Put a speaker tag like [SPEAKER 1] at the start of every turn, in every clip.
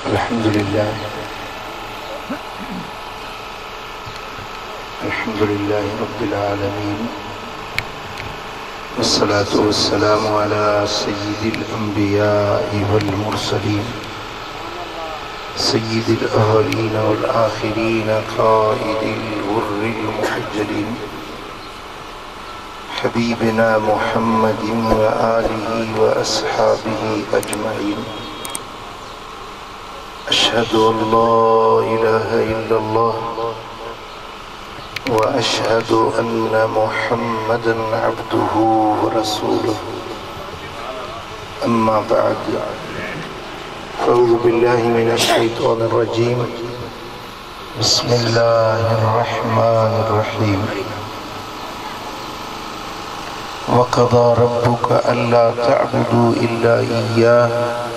[SPEAKER 1] अल्हम्दुलिल्लाह रब्बिल आलमीन वस्सलातु वस्सलामु अला सय्यिदिल अंबिया'i वल मुरसलीन सय्यिदिल अव्वलीन वल आखिरीन क़ाइदिल गुर्रिल मुहज्जलीन हबीबिना मुहम्मदिन व आलिहि व अस्हाबिहि अजमईन। अशहदु अल्ला इलाहा इल्लल्लाह व अशहदु अन्ना मुहम्मदन अब्दुहु व रसूलुहु। अम्मा बअद फ़अऊज़ु बिल्लाहि मिनश शैतानिर रजीम। बिस्मिल्लाहिर रहमानिर रहीम। व क़ज़ा रब्बुका अल्ला तअबुदू इल्ला इय्याहु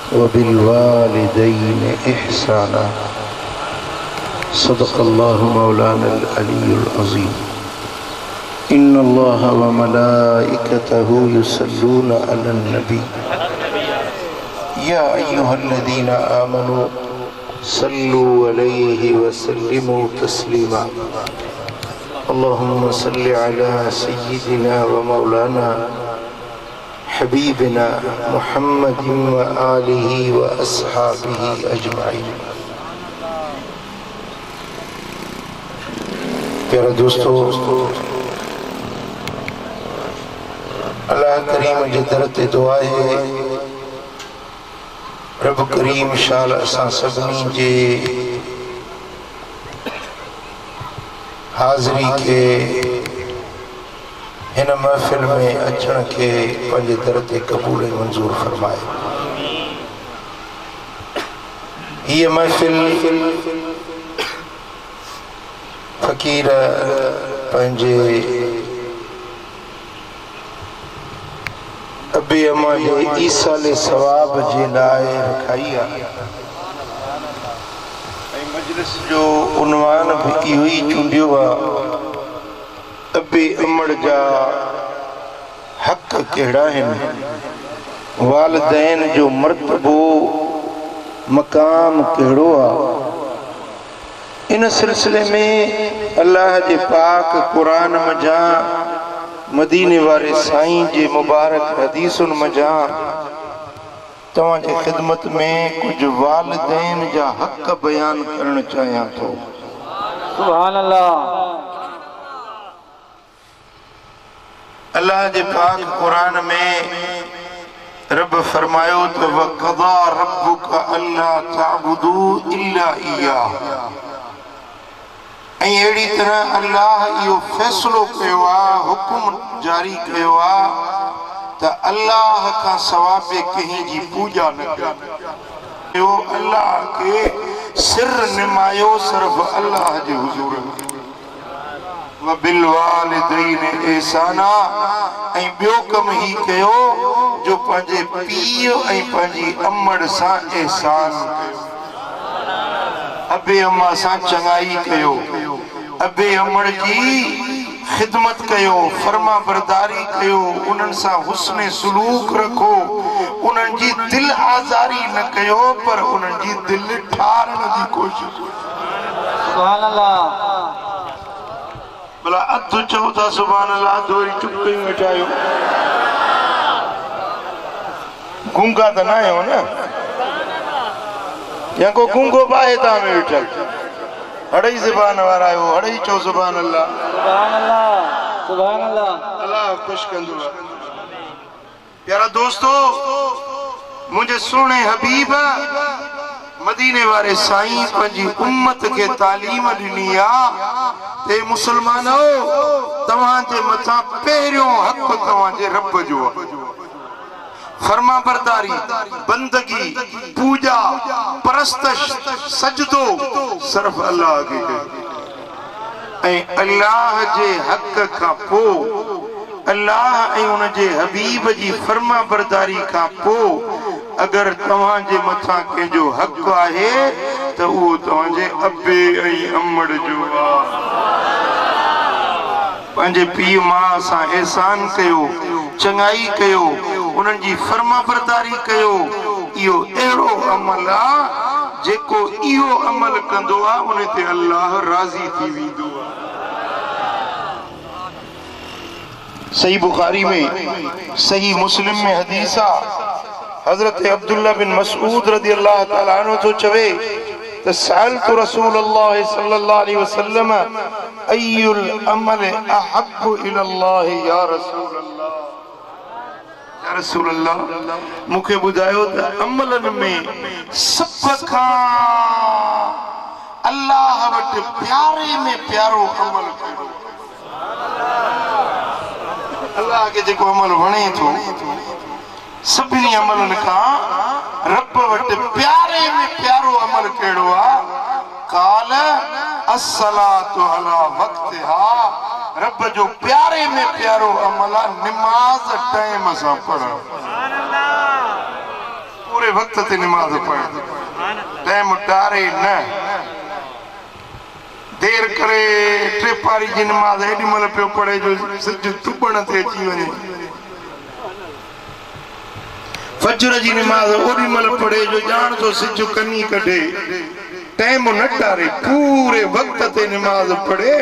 [SPEAKER 1] व बिल वालिदैनि इहसाना। सदक़ल्लाहु मौलानल अलीयुल अज़ीम। इन्नल्लाह व मलाइकतहु युसल्लूना अलन नबी या अय्युहल्लज़ीना आमनू सल्लू अलैहि व सल्लिमू तस्लीमा। अल्लाहुम्मा सल्लि अला सय्यिदिना व मौलाना हबीबिना मुहम्मदिन व आलिहि व अस्हाबिहि अजमईन। प्यारे दोस्तों, अल्लाह करीम जी दरते दुआ है रब करीम शाल असां सभिनी जे हाज़री के इन महफ़िल में अचण के पंहिंजे दर ते क़बूल मंजूर फरमाए। ये महफ़िल फ़कीर पंहिंजे अबे अम्मा जे ईसाले सवाब जे लाइ रखाई आहे। मजलिस जो उन्वान भी इहो ई चूंडियो आहे, अबे अमड़ जा हक़ कहिड़ा आहिनि, वालिदैन जो मर्तबो मक़ाम कहिड़ो आहे। इन सिलसिले में अल्लाह जे पाक कुरान मजा मदीने वारे साईं जे मुबारक हदीसुन मजा तव्हां जे ख़िदमत में कुछ वालिदैन जा हक़ बयान करण चाहियां थो।
[SPEAKER 2] सुभान अल्लाह।
[SPEAKER 1] अल्लाह जे पाक कुरान में रब फरमायो तो वक़ज़ा रब्बुका अल्ला तअबुदू इल्ला इय्याहु। अहिड़ी तरह अल्लाह इहो फ़ैसिलो कयो आहे, हुकुम जारी कयो आहे त अल्लाह खां सवाइ कंहिं जी पूॼा न कयो। अल्लाह खे सिर निमायो सिर्फ़ अल्लाह जे हुज़ूर में। व बिल वालिदैनि इहसाना। ऐं ॿियो कमु ही कयो जो पंहिंजे पीउ ऐं पंहिंजी अमड़ सां एहसान कयो, अबे अम्मा सां चङाई कयो, अबे अमड़ जी ख़िदमत कयो, फर्मा बरदारी कयो, उन्हनि सां हुस्न सुलूक रखो, उन्हनि जी दिल आज़ारी न कयो पर उन्हनि जी दिल ठारण जी कोशिश।
[SPEAKER 2] सुभान अल्लाह।
[SPEAKER 1] भला अधु चओ था सुभान अल्लाह, अधु वरी चुप कयूं वेठा आहियो। गूंगा त न आहियो न, या को गूंगो बाहे तव्हां में वेठल? अढ़ाई ज़बान वारा आहियो, अढ़ाई चओ सुभान अल्लाह।
[SPEAKER 2] सुभान अल्लाह। सुभान अल्लाह।
[SPEAKER 1] अल्लाह ख़ुश कंदो। प्यारा दोस्तों, मुझे सुने हबीब मदीने वारे साईं पंहिंजी उम्मत के तालीम ॾिनी आहे ते मुसलमानो तव्हां जे मथां पहिरियों हक़ तव्हां जे रब जो आहे। फर्मा बरदारी, बंदगी, पूजा, परस्तश, सजदो सिर्फ अल्लाह खे कयो। ऐं अल्लाह जे हक़ खां पोइ, अल्लाह ऐं उन जे हबीब जी फर्मा बरदारी खां पोइ अगर तव्हां जे मथां कंहिंजो हक़ आहे त उहो तव्हां जे अबे ऐं अमड़ जो आहे। पंहिंजे पीउ माउ सां एहसान कयो, चङाई कयो, उन्हनि जी फर्मा बरदारी कयो, इहो अहिड़ो अमल आहे जेको इहो अमल कंदो आहे उन ते अल्लाह राज़ी थी वेंदो आहे। सही बुखारी में सही मुस्लिम में हदीस आहे, हजरत अब्दुल्ला बिन मसऊद रज़ी अल्लाह तआला अन्हु तो चवे त सअलतु रसूलल्लाह सल्लल्लाहु अलैहि वसल्लम अय्युल अमल अहब्बु इलल्लाह या रसूल अल्लाह, मूंखे ॿुधायो त अमलन में सभ खां अल्लाह वटि प्यारे में प्यारो अमल कयो। अल्लाह खे जेको अमल वणे थो सभिनी अमलनि खां रब वटि प्यारे में प्यारो अमल कहिड़ो आहे? काल अस्सलातु अला वक्तिहा, रब जो प्यारे में प्यारो अमल आहे निमाज़ टाइम सां पढ़णु, पूरे वक्त ते निमाज़ पढ़णु, टाइम टारे न, देर करे टे पारी जी निमाज़ एॾी महिल पियो पढ़े जो सिज तुबण ते अची वञे, फजर जी निमाज़ ओॾी महिल पढ़े जो ॼाण थो सिज कनी कढे, टाइम न टारे पूरे वक्त ते निमाज़ पढ़े।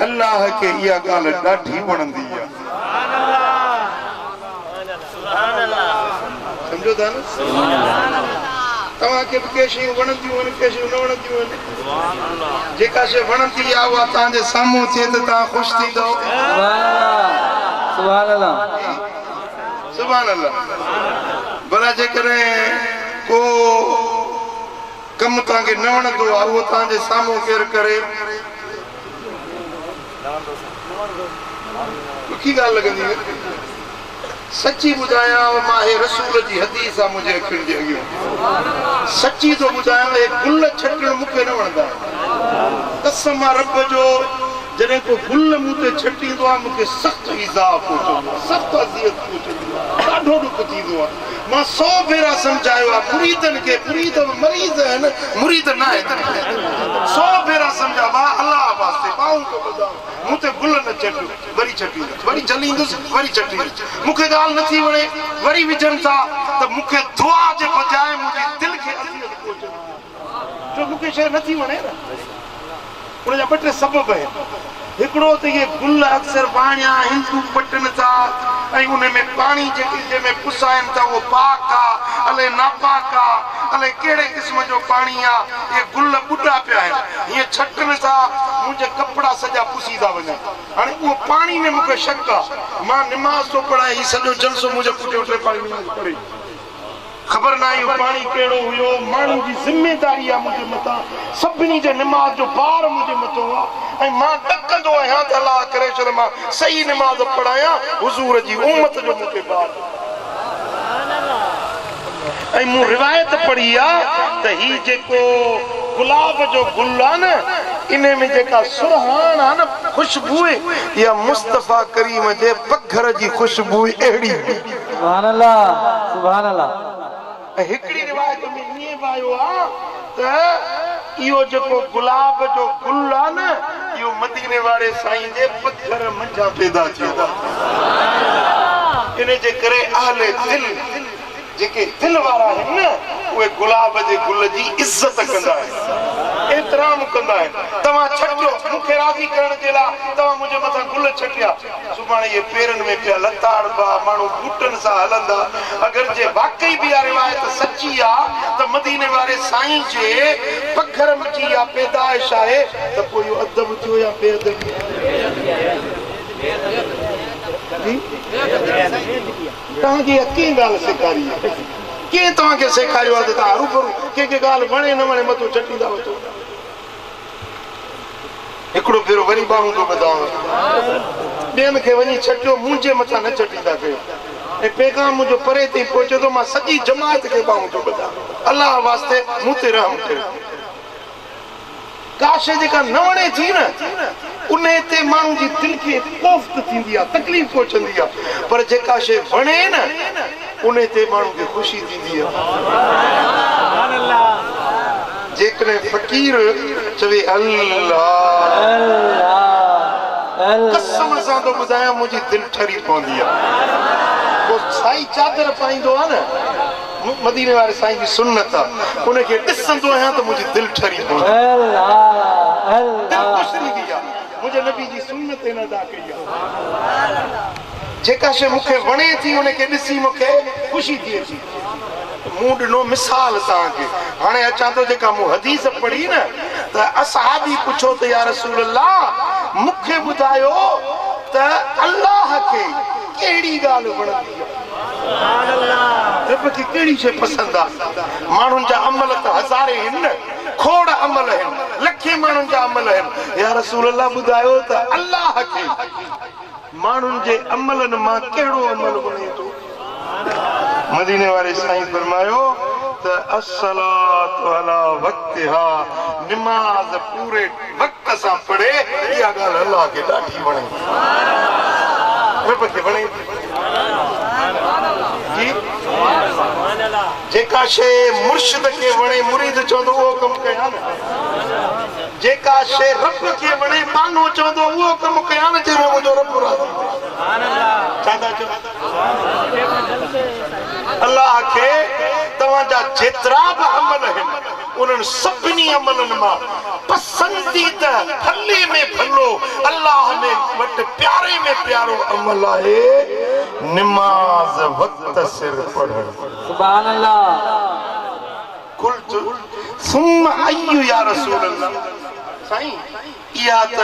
[SPEAKER 1] अल्लाह खे इहा ॻाल्हि ॾाढी वणंदी आहे। सम्झो था न? तव्हांखे बि के शयूं वणंदियूं आहिनि, के शयूं न वणंदियूं आहिनि। जेका शइ वणंदी आहे उहा तव्हांजे साम्हूं थिए त तव्हां ख़ुशि थींदव।
[SPEAKER 2] सुभान अल्लाह,
[SPEAKER 1] सुभान अल्लाह। भला जेकॾहिं को कमु तव्हांखे न वणंदो आहे उहो तव्हांजे साम्हूं केरु करे ॾुखी ॻाल्हि लॻंदी आहे। सची ॿुधायां मां हे रसूल जी हदीस आहे मुंहिंजे अखियुनि जे अॻियां, सची थो ॿुधायां, हे गुल छटणु मूंखे न वणंदा। कसम आहे रब जो, जॾहिं को गुल मूं ते छटींदो आहे मूंखे सख़्तु ईज़ा पहुचंदो आहे, सख़्तु अज़ियत पहुचंदी आहे, ॾाढो ॾुख थींदो आहे। मां 100 भेरा सम्झायो आहे मुरीदनि खे, मुरीद मरीज़ आहिनि, मुरीद न आहे। 100 भेरा सम्झा मां अलाह वास्ते ॿाहूं थो ॿुधां, मूं ते गुल न छॾियो, वरी छॾींदुसि, वरी चलींदुसि, वरी छॾींदुसि। मूंखे ॻाल्हि नथी वणे वरी विझनि था त मूंखे दुआ जे बजाए मुंहिंजे दिलि खे अज़ियत पहुचंदी, छो मूंखे शइ नथी वणे न। उनजा 2 टे सबब आहिनि। हिकिड़ो त इहे गुल अक्सर वाणिया हिंदू पटनि था ऐं उन में पाणी जेकी जंहिंमें पुसाइनि था उहो पाक आहे अलाए नापाक आहे, अलाए कहिड़े क़िस्म जो पाणी आहे, इहे गुल ॿुढा पिया आहिनि, हीअं छटनि था मुंहिंजा कपिड़ा सॼा पुसी था वञनि। हाणे उहो पाणी में मूंखे शक आहे, मां निमाज़ थो पढ़ां, हीउ सॼो जलसो मुंहिंजे पुठियां टे पाणी निमाज़ पढ़े, ख़बर न आहे पाणी कहिड़ो हुयो। माण्हू जी ज़िमेदारी आहे मुंहिंजे मथां, सभिनी जे निमाज़ जो भार मुंहिंजे मथां आहे ऐं मां ॾकंदो आहियां त अलाह करे छॾ मां सही निमाज़ पढ़ायां, हुज़ूर जी उम्मत जो मूंखे भार। ऐं मूं रिवायत पढ़ी आहे त हीउ जेको गुलाब जो गुल आहे न, इन में जेका सुरहान आहे न ख़ुशबू, इहा मुस्तफ़ा करीम जे पघर जी ख़ुशबू अहिड़ी।
[SPEAKER 2] सुभान अल्लाह, सुभान अल्लाह।
[SPEAKER 1] हिकिड़ी रिवायत में ईअं बि आयो आहे त इहो जेको गुलाब जो गुल आहे न, इहो मदीने वारे साईं जे पत्थर मंझां पैदा थियो आहे। इन जे करे अहले दिल, जेके दिल वारा आहिनि न, उहे गुलाब जे गुल जी इज़त कंदा आहिनि, एतिराम कंदा आहिनि। तव्हां छटियो मूंखे राज़ी करण जे लाइ, तव्हां मुंहिंजे मथां गुल छटिया, सुभाणे इहे पेरनि में पिया लताड़बा, माण्हू बूटनि सां हलंदा। अगरि जे वाकई बि इहा रिवायत सची आहे त मदीने वारे साईं जे पघर में जी इहा पैदाइश आहे, त पोइ इहो अदब थियो या बेअदबी? तव्हांखे कीअं ॻाल्हि सेखारी आहे? कीअं तव्हांखे सेखारियो आहे त तव्हां रूबरू कंहिंखे ॻाल्हि वणे न वणे मथो छटींदा वठो? हिकिड़ो भेरो वरी ॿाहूं थो ॿुधां, ॿियनि खे वञी छटियो, मुंहिंजे मथां न छटींदा कयो। ऐं पैगाम मुंहिंजो परे ताईं पहुचे थो, मां सॼी जमात खे ॿाहूं थो ॿुधां, अलाह वास्ते मूं ते रहम कयो। का शइ जेका न वणे थी न, उन ते माण्हू जी दिलि खे कोफ़्त थींदी आहे, तकलीफ़ पहुचंदी आहे, पर जेका शइ वणे न उन ते माण्हू खे ख़ुशी थींदी आहे। जेकॾहिं फ़क़ीर चवे अल्लाह, कसम सां थो ॿुधायां मुंहिंजी दिलि ठरी पवंदी आहे। पोइ साई चादर पाईंदो आहे न, मदीने वाले साईं जी सुन्नत आहे उनखे ॾिसंदो आहियां त मुंहिंजी दिलि ठरी पवंदी
[SPEAKER 2] अल्लाह
[SPEAKER 1] दिलि
[SPEAKER 2] अल्लाह
[SPEAKER 1] ख़ुशि थी आहे मुंहिंजे नबी जी सुन्नत इन अदा कई आहे जेका शइ मूंखे वणे थी उनखे ॾिसी मूंखे ख़ुशी थिए थी मूं ॾिनो मिसाल तव्हांखे हाणे अचां थो जेका मूं हदीस पढ़ी न त असहाबी पुछो त या रसूल अल्लाह मूंखे ॿुधायो त अल्लाह खे कहिड़ी ॻाल्हि वणंदी आहे रब खे कहिड़ी शइ पसंदि आहे माण्हुनि जा अमल त हज़ारे आहिनि न खोड़ अमल आहिनि लखे माण्हुनि जा अमल आहिनि या रसूल अल्लाह ॿुधायो त अल्लाह खे माण्हुनि जे अमलनि मां कहिड़ो अमल वणे थो मदीने वारे साईं फरमायो त अस्सलातु अला वक्तिहा नमाज़ पूरे वक्त सां पढ़े इहा ॻाल्हि अल्लाह खे ॾाढी वणे रब खे वणे जी जेका शइ मुर्शिद खे वणे मुरीद चवंदो उहो कमु कयां न जेका शइ रब खे वणे बानो चवंदो उहो कमु कयां न जंहिंमें मुंहिंजो रब राज़ी छा था चओ अल्लाह खे तव्हांजा जेतिरा बि अमल आहिनि उन्हनि सभिनी अमलनि मां पसंदीदा फले में फलो अल्लाह में वटि प्यारे में प्यारो अमल आहे नमाज़ वक्त सिर पढ़णु
[SPEAKER 2] सुभान अल्लाह
[SPEAKER 1] कुल्तु सुम्मा अय्यु या रसूल अल्लाह साईं इहा त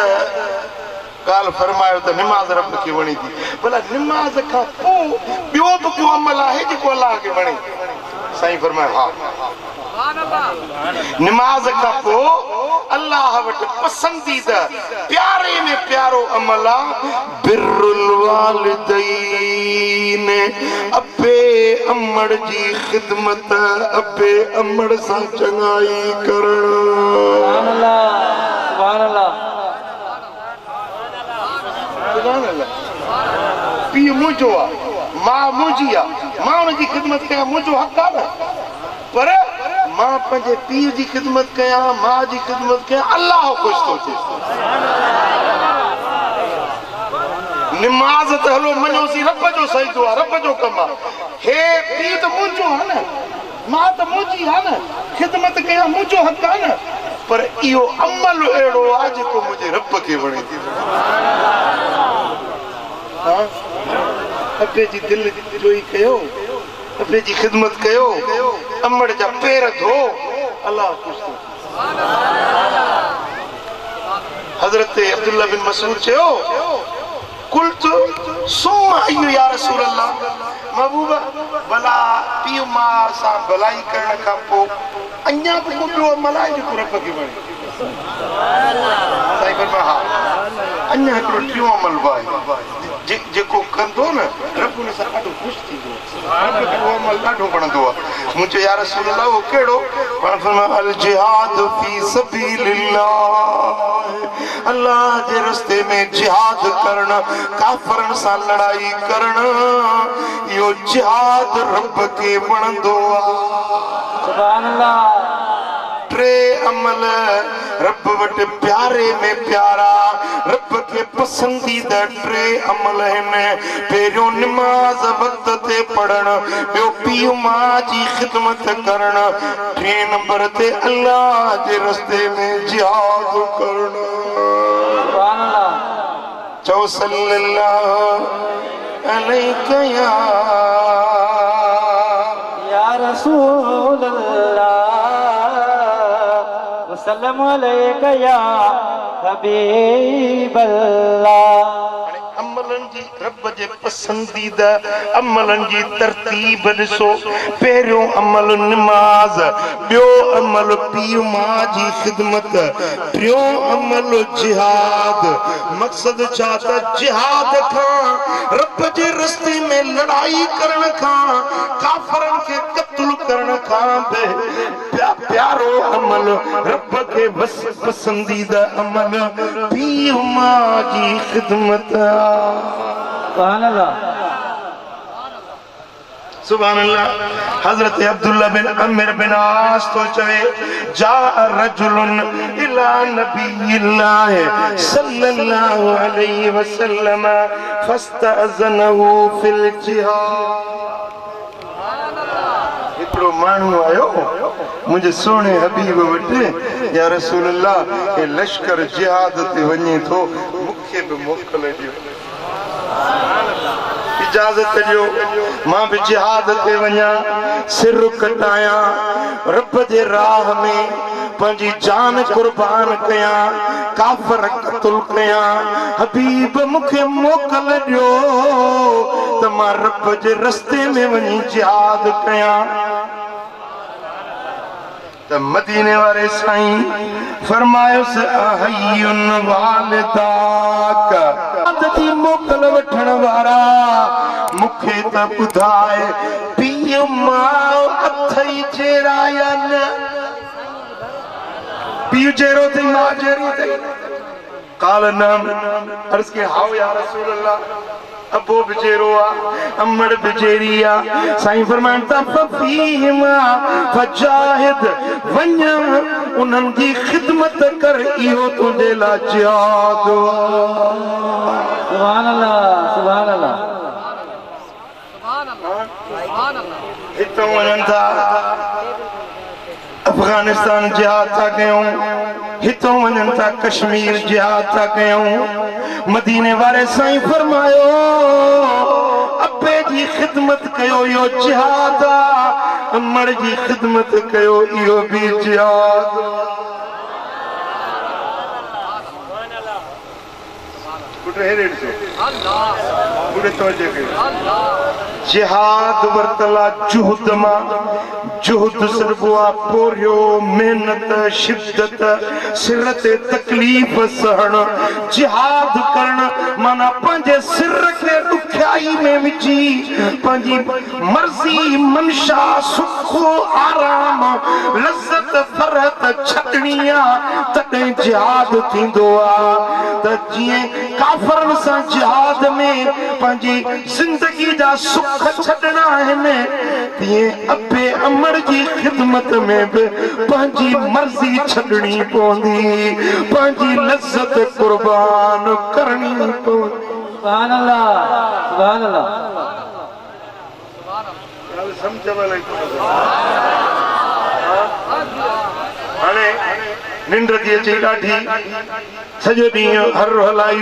[SPEAKER 1] ॻाल्हि फरमायो त नमाज़ रब खे वणे थी भला नमाज़ खां पोइ ॿियो बि को अमल आहे जेको अल्लाह खे वणे साईं फरमायो हा नमाज़ खां पोइ अल्लाह वटि पसंदीदा प्यारे में प्यारो अमल आहे बिरुल वालिदैन अबे अमड़ जी ख़िदमत अबे अमड़ सां चङाई करणु
[SPEAKER 2] सुभान अल्लाह
[SPEAKER 1] सुभान अल्लाह पीउ मुंहिंजो आहे मां मुंहिंजी आहे मां हुनजी ख़िदमत कयां मुंहिंजो हक़ आहे न पर मां पंहिंजे पीउ जी ख़िदमत कयां मां जी ख़िदमत कयां अल्लाह ख़ुशि थो थिए नमाज़ त हलो मञोसीं रब जो सजदो आहे रब जो कमु आहे हे पीउ त मुंहिंजो आहे न मां त मुंहिंजी आहे न ख़िदमत कयां मुंहिंजो हक़ आहे न पर इहो अमल अहिड़ो आहे जेको मुंहिंजे रब खे वणे थी अबे जी दिलि जोई कयो अबे जी ख़िदमत कयो अमड़ जा पेर धो अल्लाह ख़ुशि थो हज़रत अब्दुल्ला बिन मसूद चयो कुल्तु सुम्मा अय्यु या रसूल अल्लाह महबूबा भला पीउ मां सां भलाई करण खां पोइ अञा बि को ॿियो अमल आहे जेको रब खे वणे साईं फरमायो हा अञा हिकिड़ो टियों अमल बि आहे जेको कंदो न रब हुन सां ॾाढो ख़ुशि थींदो रब खे उहो अमल ॾाढो वणंदो आहे मूं चयो या रसूल अल्लाह उहो कहिड़ो पाण फरमायो अल जिहाद फी सबीलिल्लाह अल्लाह जे रस्ते में जिहाद करणु काफ़रनि सां लड़ाई करणु इहो जिहाद रब खे वणंदो आहे
[SPEAKER 2] सुभान अल्लाह
[SPEAKER 1] टे अमल रब वटि प्यारे में प्यारा रब खे पसंदीदा टे अमल आहिनि पहिरियों नमाज़ वक्त ते पढ़णु ॿियो पीउ मां जी ख़िदमत करणु टे नंबर ते अल्लाह जे रस्ते में जिहाद करणु
[SPEAKER 2] सुभान अल्लाह
[SPEAKER 1] चओ सल्लल्लाहु अलैहि
[SPEAKER 2] या रसूल अल्लाह वसल्लम अलैका या हबीब अल्लाह
[SPEAKER 1] अमलन जी रब जे पसंदीदा अमलन जी तरतीब ॾिसो पहिरियों अमल नमाज़ ॿियो अमल पीउ मां जी ख़िदमत टियों अमल जिहाद मक़सद छा त जिहाद खां रब जे रस्ते में लड़ाई करण खां काफ़रनि खे क़त्ल करण खां प्यारो अमल रब खे बस पसंदीदा अमल पीउ मां जी ख़िदमत
[SPEAKER 2] सुभान अल्लाह
[SPEAKER 1] सुभान अल्लाह हजरत अब्दुल्ला बिन अमर बिन आस तो चवे जा रजुलन इला नबील्लाह सल्लल्लाहु अलैहि वसल्लम फस्तअज़नहु फिल जिहाद मानू आयो मुझे सोने हबीब वटे या रसूल अल्लाह के लश्कर जिहाद ते वने तो मुखे भी मोकल दियो इजाजत दियो मां भी जिहाद ते वना सिर कटाया रब जे राह में पंजी जान कुर्बान कया काफर कत्ल कया हबीब मुखे मोकल दियो त मां रब जे रस्ते में वनी जिहाद कया त मदीने वाले साईं फरमायो से अहयुन वालिदाक अदती मोकल वठण वारा मुखे त बुधाए पीउ मां अथई जेरा या न पीउ जेरो थई मां जेरी थई काल नाम अर्ज के हाउ या रसूल अल्लाह अबो बिजेरोआ अम्मड़ बिजेरिया साईं फरमानता फीहिमा फजाहिद वन्या उन्हन की खिदमत कर इहो तुंहिंजे लाइ जिहाद
[SPEAKER 2] सुभान अल्लाह सुभान अल्लाह सुभान अल्लाह
[SPEAKER 1] हितों वञनि था अफगानिस्तान जिहाद था कयूं हितों वञनि था कश्मीर जिहाद था कयूं मदीने वाले साईं फरमायो अब्बे जी खिदमत कयो यो जिहाद अम्मड़ जी खिदमत कयो इहो भी जिहाद जिहाद वरतला जुहद मां जुहद सरबुआ पोरियो मेहनत शिद्दत सिर ते तकलीफ सहन जिहाद करण माना पंजे सिर के दुखियाई में विची पंजी मर्जी मनशा सुख आराम लज्जत फरहत छटनिया तॾहिं जिहाद थींदो आ त जीअं काफरन सां जिहाद में पंजी जिंदगी जा सुख छड़ना है तीअं अबे अमर जी खिदमत में भी पंजी मर्जी छड़नी पवंदी पंजी लज्जत कुर्बान करनी पवंदी
[SPEAKER 2] सुभान अल्लाह सुभान अल्लाह
[SPEAKER 1] समझ वाले हाणे निंड थी अचे ॾाढी सॼो ॾींहुं हर हलाई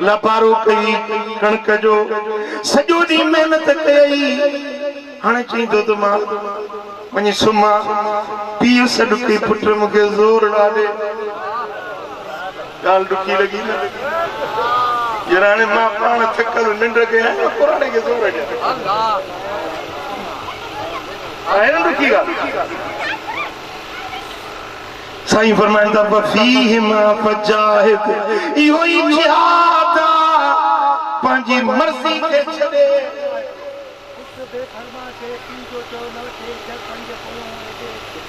[SPEAKER 1] लापारो कई कणक जो सॼो ॾींहुं महिनत कई हाणे चई थो त मां वञी सुम्हां पीउ सॾु कई पुट मूंखे ज़ोर ॾाढे ॻाल्हि ॾुखी लॻी न यार हाणे मां पाण थकल निंड कयां पुराणे खे ज़ोर ॾियां आहे न ॾुखी ॻाल्हि साईं फरमाइंदा फीहिमा फजाहिद इहो ई जिहाद पंहिंजी मर्ज़ी खे छॾे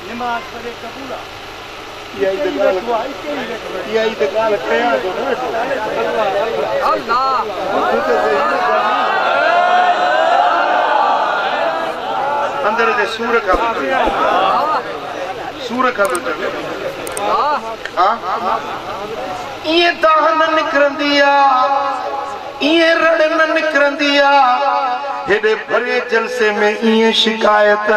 [SPEAKER 1] नमाज़ पढ़े कबूल इहा ई त ॻाल्हि कयां थो न अल्लाह अंदर जे सूर खां सूर खां थो चवे इएं दाह न निकिरंदी आहे इएं रड़ न निकिरंदी आहे हेॾे भरे जलसे में इएं शिकायत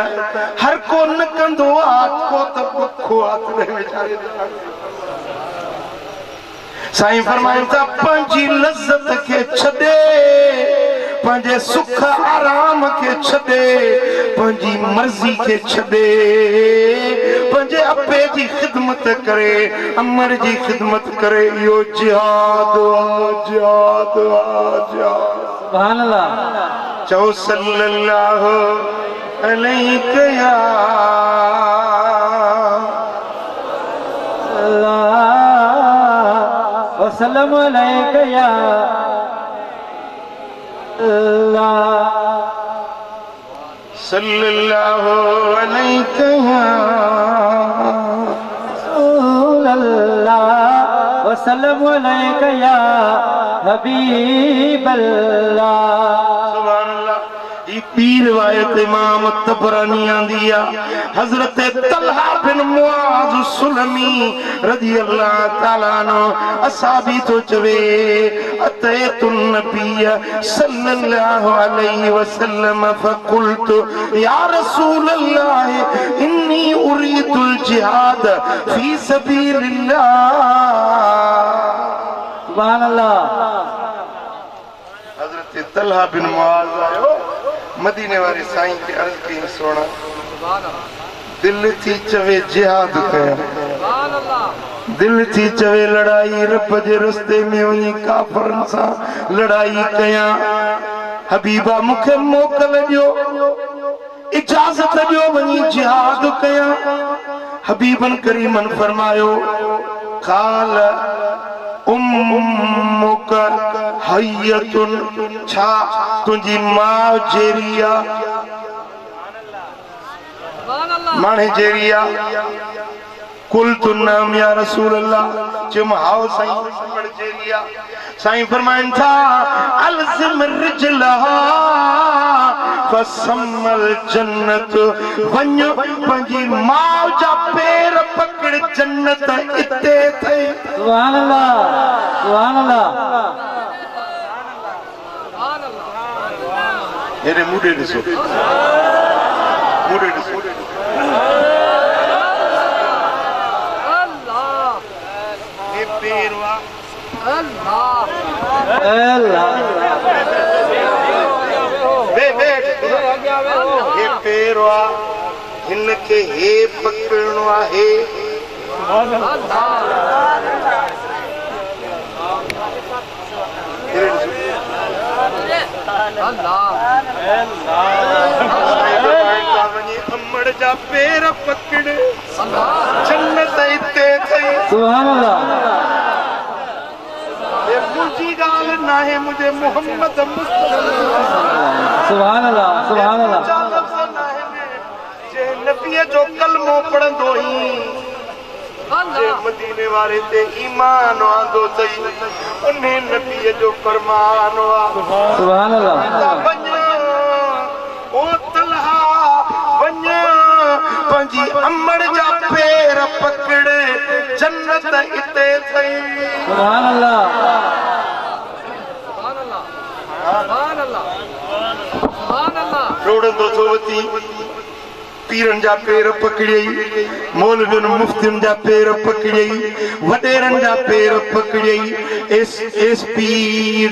[SPEAKER 1] हर को न कंदो आहे को त बुखो आहे वीचारे साईं फरमाइनि था पंहिंजी लज़्ज़त खे छॾे पंहिंजे सुख आराम खे छॾे पंहिंजी मर्ज़ी खे छॾे पंहिंजे अब्बे जी खिदमत करे अमर जी खिदमत करे इहो जिहाद जिहाद जिहाद
[SPEAKER 2] सुभान अल्लाह
[SPEAKER 1] चओ सल्लल्लाहु अलैहि या अल्लाह वसल्लम अलैका या अल्लाह सल्लल्लाहु अलैहि या
[SPEAKER 2] रसूल अल्लाह वसल्लम अलैका या हबीब अल्लाह
[SPEAKER 1] सुभान अल्लाह ई पीर रिवायत इमाम तबरानी आंदी है हजरत तलहा बिन मुआज सुलमी रज़ी अल्लाह ताला अन्हु असाबी तो चवे अतैतुन नबिय सल्लल्लाहु अलैहि वसल्लम फकुल्तु या रसूल अल्लाह इन्नी उरीदुल जिहाद फी सबीलिल्लाह।
[SPEAKER 2] सुभान अल्लाह।
[SPEAKER 1] हजरत तलहा बिन मुआज़ आयो मदीने वाले साईं के अर्ज कई सोना दिल थी चवे जिहाद कया, दिल थी चवे लड़ाई रब जे रस्ते में वही काफरन सा लड़ाई कया। हबीबा मुखे मोकल दियो इजाजत दियो वही जिहाद कया। हबीबन करीमन फरमायो काल उम्मुक हय्यतुन छा तुझी मां जेरिया माने जेरिया। कुल तु नाम या रसूल अल्लाह चुम हाउ साईं मड़ जेरिया। साईं फरमाइन था अलज़िम रिजलहा फसमल जन्नत वञ पंजी मां जा पैर पकड़ जन्नत इते थे।
[SPEAKER 2] सुभान अल्लाह सुभान अल्लाह।
[SPEAKER 1] मेरे मुंडे ॾिसो मुंडे ॾिसो ये पेरवा अल्लाह
[SPEAKER 2] अल्लाह
[SPEAKER 1] ये पेरवा इनके हे पकड़नो आहे। अमड़ जा पैर पकड़ जन्नत इते थई।
[SPEAKER 2] सुभान अल्लाह।
[SPEAKER 1] ये मुझी गाल ना है मुझे मोहम्मद मुस्तफा।
[SPEAKER 2] सुभान अल्लाह सुभान अल्लाह। जे
[SPEAKER 1] नबी जो कलमो पढ़ंदो ही जे मदीने वाले ते ईमान आंदो सही उन्हें नबी जो फरमान वा।
[SPEAKER 2] सुभान अल्लाह।
[SPEAKER 1] ओ तलहा वञ पंजी अमड़ जा पैर पकड़े जन्नत इते थई।
[SPEAKER 2] सुभान अल्लाह
[SPEAKER 1] सुभान अल्लाह सुभान अल्लाह। रोड़ंदो तो वती पीरन जा पैर पकड़ई मौलवियन मुफ्तिन जा पैर पकड़ई वडेरन जा पैर पकड़ई एसपी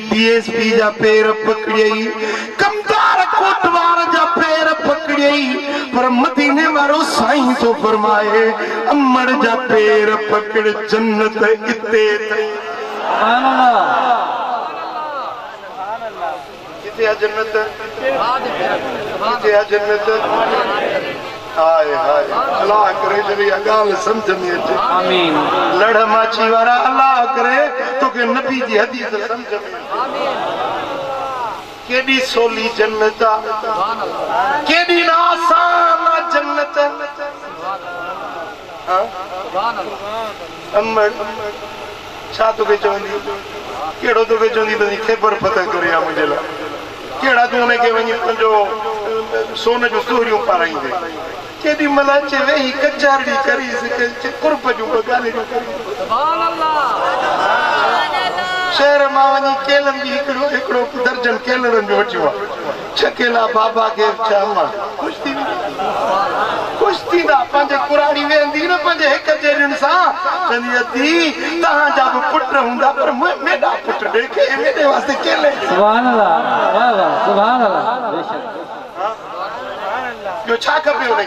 [SPEAKER 1] डीएसपी जा पैर पकड़ई कमदार कोटवार जा पैर पकड़ई पर मदीने वारो साईं तो फरमाए अमड़ जा पैर पकड़ जन्नत इते थई।
[SPEAKER 2] सुभान अल्लाह।
[SPEAKER 1] किथे जन्नत किथे जन्नत हाय हाय अल्लाह करे जरी गाल समझ में अचे।
[SPEAKER 2] आमीन।
[SPEAKER 1] लड़ माची वारा अल्लाह करे तो के नबी जी हदीस समझ में। आमीन। केडी सोली जन्नत सुभान अल्लाह केडी आसान जन्नत हां सुभान अल्लाह। अमड़ छा तो के चवंदी केड़ो तो के चवंदी बनी खैबर फतह करे आ मुझे ला केड़ा तू ने के वनी पंजो सोने जो सूरियों पाराइंदे केडी मला चे वेही कचारडी करी से कुर्ब जो गाले जो करी। सुभान अल्लाह शहर मा वनी केलम भी एकड़ो दर्जन केलरन जो वठियो छकेला बाबा के चामा कुश्ती कुश्ती दा पंज कुराड़ी वेंदी न पंज एक जेरन सा चंदी अती ता जब पुत्र हुंदा पर मेडा पुत्र देखे मेरे वास्ते केले।
[SPEAKER 2] सुभान अल्लाह वाह वाह सुभान अल्लाह बेशक।
[SPEAKER 1] जो छा खपे उन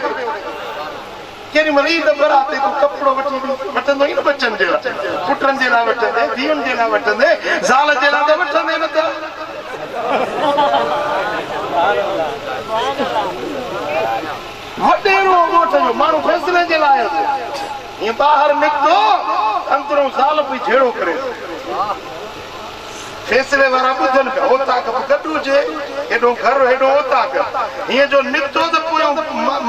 [SPEAKER 1] केरी मरीद बराते को कपड़ो वठी वठंदो ही न बचन जेला पुत्रन जेला वठंदे धीअन जेला वठंदे ज़ाल जेला तो वठंदे न त। वडेरो मोट जो माण्हू फैसले जे लाइ ये बाहर निकतो अंदरों ज़ाल भी झेड़ो करे फैसले वारा बुधन पे होता का गड्डू जे एडो घर एडो होता का ये जो निकतो तो पूरो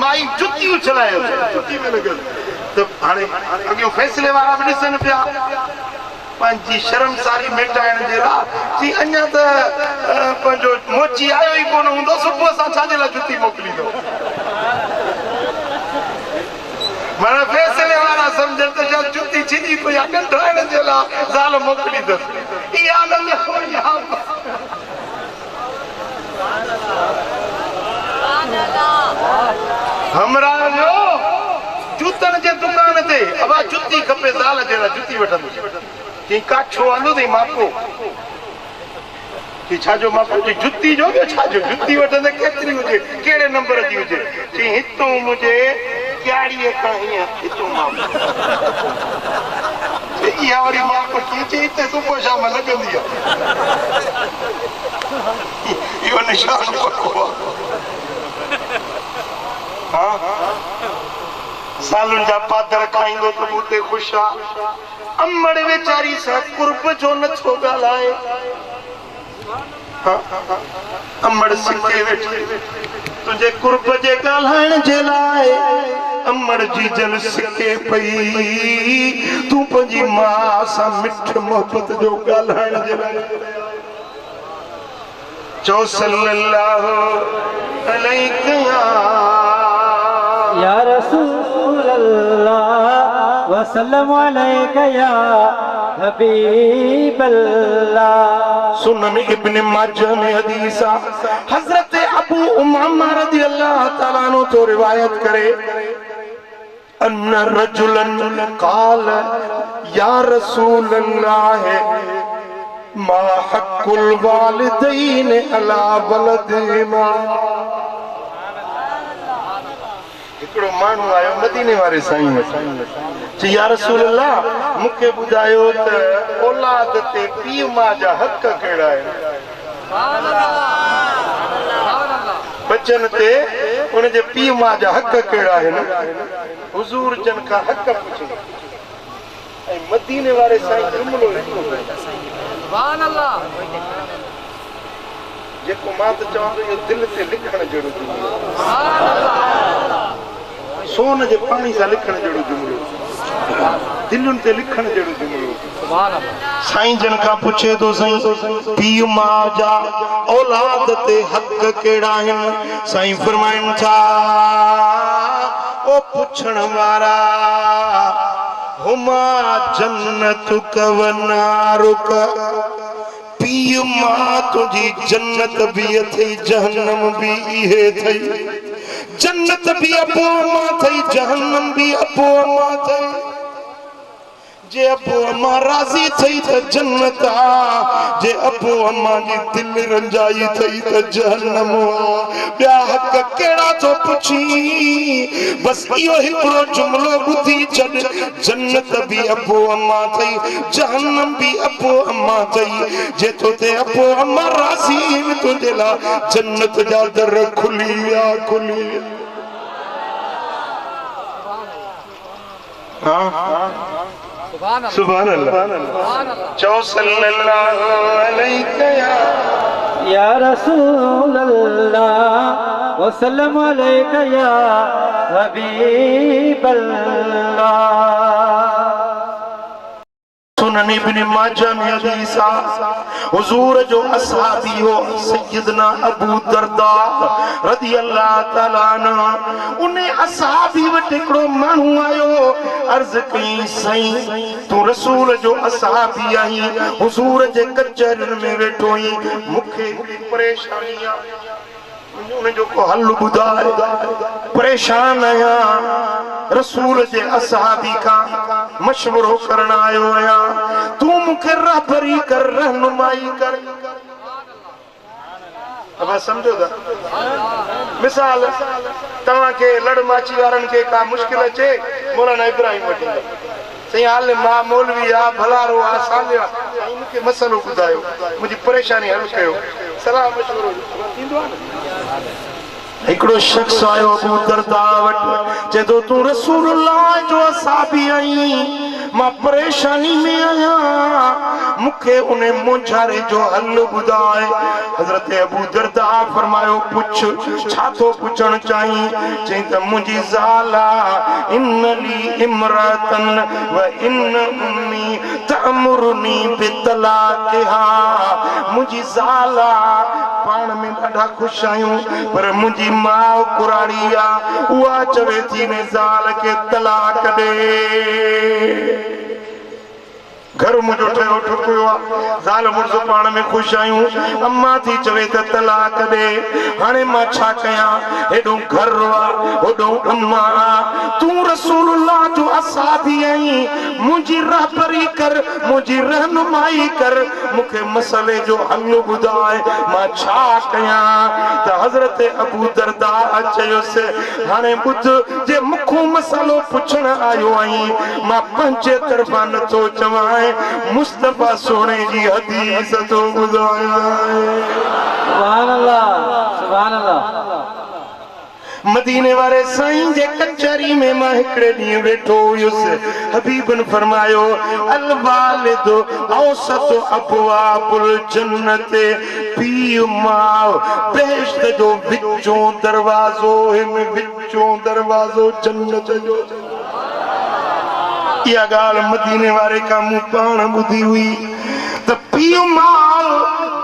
[SPEAKER 1] माई जुती उछलायो जुती में लगल तो हाणे अगे फैसले वारा भी ॾिसन पिया पंहिंजी शर्मसारी मिटाइण जे लाइ जी अञा त पंहिंजो मोची आयो ई कोन हूंदो सुबुह सां छाजे लाइ जुती मोकिलींदो माना फैसले वारा समझन छिजी तो या ठाइण जे लाइ ज़ाल मोकिली अथसि इहा न लिखो या हमरा जो जूतन जे दुकान ते अबा जुती खपे ज़ाल जे लाइ जुती वठंदुसि की काठो आंदो अथई मापो कि छाजो मापो जी जुती जो छाजो जुती वठंदे केतिरी हुजे कहिड़े नंबर जी हुजे चई हितों मुझे क्याड़ीअ खां हीअं हितों मापो इहा वरी मापो चई हिते सुबुह शाम लॻंदी आहे इहो निशान पको आहे सालुनि जा पादर खाईंदो त उते ख़ुशि आहे अमड़ वेचारी सां कुर्ब जो नथो ॻाल्हाए अमड़ सिके वेठी तुंहिंजे कुर्ब जे ॻाल्हाइण जे लाइ अमड़ जी जल सिके पई तूं पंहिंजी मां सां मिठ मोहबत जो ॻाल्हाइण जे लाइ चओ सल्लल्लाहु अलैहि
[SPEAKER 2] या रसूल अल्लाह वसल्लम अलैका या हबीब अल्लाह।
[SPEAKER 1] सुनन इब्न माजा में हदीस हजरत अबू उमामा रज़ी अल्लाह ताला अन्हु तो रिवायत करे अन्न रजुलन काल या रसूल अल्लाह मा हक़ुल वालिदैन अला वलदिहिमा। हिकिड़ो माण्हू आयो मदीने वारे साईं चई या रसूल अल्लाह मूंखे ॿुधायो त औलाद ते पीउ मां जा हक़ कहिड़ा आहिनि बचन ते उन जे पीउ मां जा हक़ कहिड़ा आहिनि हुज़ूर जन खां हक़ पुछो ऐं मदीने वारे साईं जुमिलो लिखो सुभान अल्लाह जेको मां त चवां थो इहो दिलि ते लिखण जहिड़ो जुमिलो सोन जे पाणी सां लिखण जहिड़ो जुमिलो दिलुनि ते लिखण जहिड़ो जुमिलो साईं जन खां पुछे थो साईं पीउ मां जा औलाद ते हक़ कहिड़ा आहिनि साईं फरमाइनि था ओ पुछण वारा हुमा जन्नतुक व नारुक पीउ मां तुंहिंजी जन्नत बि अथई जहन्नम बि इहे अथई जन्नत भी अपो अम्मा थई जहन्नम भी अपो अम्मा थई जे अपो अम्मा राज़ी थई त जन्नत आ जे अपो अम्मा जी दिल रंजाई थई त जहन्नम आ ॿिया हक़ कहिड़ा थो पुछी बस इहो हिकिड़ो जुमिलो ॿुधी छॾ जन्नत भी अपो अम्मा थई जहन्नम भी अपो अम्मा थई जे तोते अपो अम्मा राज़ी आहिनि तुंहिंजे लाइ जन्नत जा दर खुली विया खुली सुभान अल्लाह चओ सल्लल्लाहु अलैहि
[SPEAKER 2] या रसूल अल्लाह वसल्लम अलैका या हबीब अल्लाह।
[SPEAKER 1] सुनन इब्न माजा में हदीस हुजूर जो असहाबी हो सैयदना अबू दरदा रज़ी अल्लाह ताला अन्हु उन असहाबी वटि हिकिड़ो माण्हू आयो अर्ज़ कई साईं तूं रसूल जो असहाबी आहीं हुजूर जे कचहरियुनि में वेठो आहीं मूंखे परेशानी आहे उनजो को हल ॿुधाए परेशान आहियां रसूल जे असहाबी खां मशवरो करण आयो आहियां तूं मूंखे रहबरी कर रहनुमाई कर अब समझो था मिसाल तव्हांखे लड़ माची वारनि खे का मुश्किल अचे मौलाना इब्राहिम वटि साईं हाल मां मौलवी आहे भलारो आहे सालियो आहे साईं मूंखे मसइलो ॿुधायो मुंहिंजी परेशानी हल कयो सलाह मशवरो थींदो आहे न हिकिड़ो शख्स आयो अबू दरदा वटि चए थो तूं रसूलुल्लाह जो असहाबी आहीं मां परेशानी में आहियां मूंखे उन मोझारे जो हल ॿुधाए हज़रत अबू दरदा फरमायो पुछ छा थो पुछण चाहीं चईं त मुंहिंजी ज़ाल इन्नली इमरातन व इन उम्मी तअमुरनी बितलाक़िहा मुंहिंजी ज़ाल पाण में ॾाढा ख़ुशि आहियूं पर मुंहिंजी माउ कुराड़ी आहे उहा चवे थी ने ज़ाल खे तलाक ॾे घर मुझो ठहियो ठुकियो आहे ज़ाल मुड़ुस पाण में ख़ुशि आहियूं अम्मा थी चवे त तलाक ॾे हाणे मां छा कयां हेॾो घर आहे होॾो अम्मा आहे तूं रसूलुल्लाह जो असादी आहीं मुंहिंजी रहबरी कर मुंहिंजी रहनुमाई कर मूंखे मसइले जो हल ॿुधाए मां छा कयां त हज़रत अबू दरदा चयोसि हाणे ॿुध जे मूंखां मसइलो पुछण आयो आहीं मां पंहिंजे तरफ़ां नथो चवां मुस्तफा सोने जी हदीस तो बुधाया
[SPEAKER 2] सुभान अल्लाह सुभान अल्लाह
[SPEAKER 1] मदीने वाले साईं जे कचहरी में मां हिकड़े ॾींहुं वेठो हुयुसि हबीबन फरमायो अल वालिद औसत अबवाबुल जन्नत पीउ माउ बेश्त जो विचों दरवाज़ो हिन विचों दरवाज़ो जन्नत जो या गाल मदीने वाले का मुंह पाण ॿुधी हुई त पीउ माउ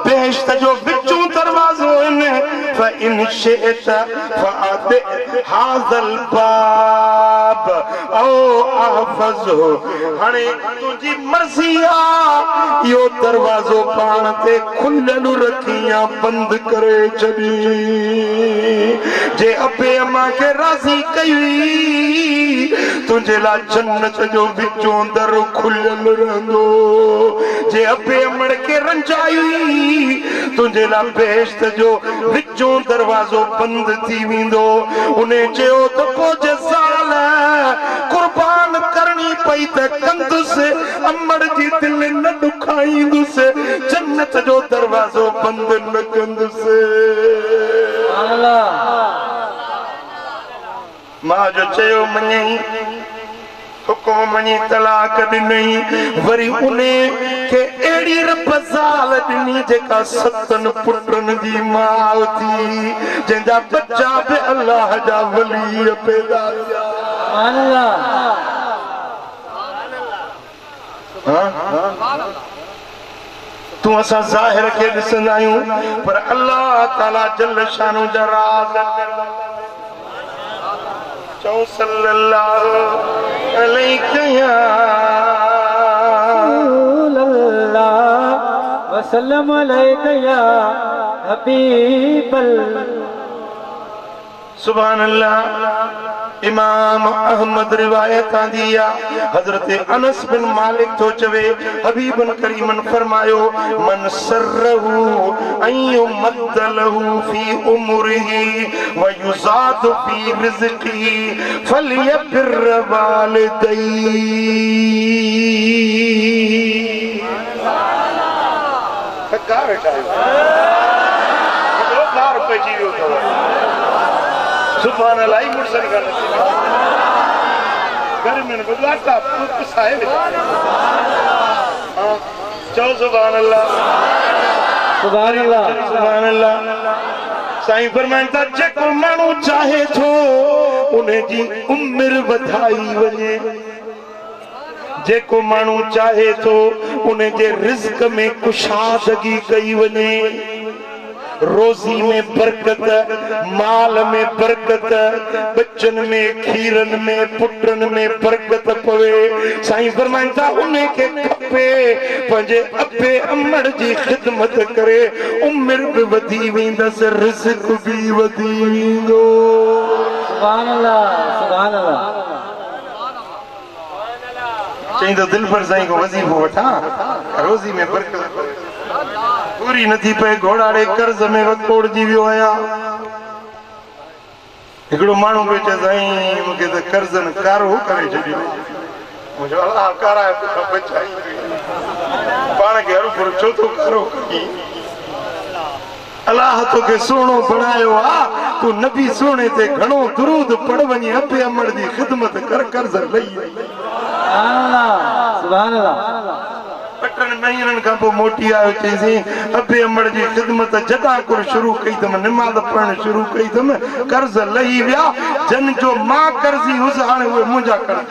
[SPEAKER 1] बेश्त जो विचों दरवाज़ो इन फ़इन शिअत फ़अति हाज़ल बाब औ अहफ़ज़हु हाणे तुंहिंजी मर्ज़ी आहे इहो दरवाज़ो पाण ते खुलियलु रखी या बंदि करे छॾी जे अबे अम्मा खे राज़ी कई तुंहिंजे लाइ जन्नत जो विचों दर खुलियलु रहंदो जे अबे अमड़ खे रंजाई तुंहिंजे लाइ बेश्त जो विचों दरवाज़ो बंदि थी वेंदो उन चयो त पोइ जे ज़ाल कुर्बान करणी पई त कंदुसि अमड़ जी दिलि न ॾुखाईंदुसि जन्नत जो दरवाज़ो बंदि न कंदुसि मां जो चयो मञई हुकुम मञी तलाक ॾिनई वरी उन्हे खे अहिड़ी रब ज़ाल ॾिनी जेका सतनि पुटनि जी माउ थी जंहिंजा बच्चा बि अल्लाह जा वली पैदा थिया तूं असां ज़ाहिर खे ॾिसंदा आहियूं पर अल्लाह ताला जल शानो जा राज़ चओ सल्लल्लाहु अलैहि
[SPEAKER 2] वसल्लम अलैका या हबीबल
[SPEAKER 1] सुभान अल्लाह इमाम अहमद रिवायत आंदी आहे हजरत अनस बिन मालिक तो चवे हबीबन करीमन फरमायो मन सरहु अयु मदलहु फी उमरिही व युजाद फी रिज़्क़ी फलियबिर वालिदैही का बेटा मतलब कार पे जीवियो तो सुभान अल्लाह ही मुर्सल का नसीब घर में बदलाता पुष्प साहिब हां चौ सुभान अल्लाह
[SPEAKER 2] सुभान अल्लाह
[SPEAKER 1] सुभान अल्लाह साईं फरमाइंदा जेको माण्हू चाहे थो उन्हें जी उम्र वधाई वञे जेको माण्हू चाहे थो उन्हें जे रिज़्क में कुशादगी कई वञे रोज़ी में बरकत माल में बरकत बच्चन में खीरन में पुटन में बरकत पवे साईं फरमाइंदा उन्हें के खपे पंहिंजे अबे अमड़ जी खिदमत करे उम्र भी वधी वेंदसि रिज़्क भी वधी वेंदो
[SPEAKER 2] सुभान अल्लाह सुभान अल्लाह
[SPEAKER 1] चई तो दिल पर साईं को वजीफो वठा रोज़ी में बरकत पूरी नथी पे घोड़ाड़े कर्ज में वकोड़ जी वियो आया हिकड़ो माण्हू पे चए साईं मूंखे त कर्जन कारो करे छॾियो मुंहिंजो अलाह काराए तोखां बचाई पाण खे हर पुर चोथो कारो कई अलाह तोखे सोनो बणायो आहे तूं नबी सोने ते घणो दुरूद पढ़ वञी अबे अमड़ जी ख़िदमत कर कर्ज लही
[SPEAKER 2] सुभान अल्लाह
[SPEAKER 1] पटन महीननि खां पोइ मोटी आयो चईसीं अबे अमड़ जी ख़िदमत जॾां कुर शुरू कई अथमि निमाज़ पढ़ण शुरू कई अथमि कर्ज लही विया जन जो मां कर्ज़ी हुअसि हाणे उहे मुंहिंजा कर्ज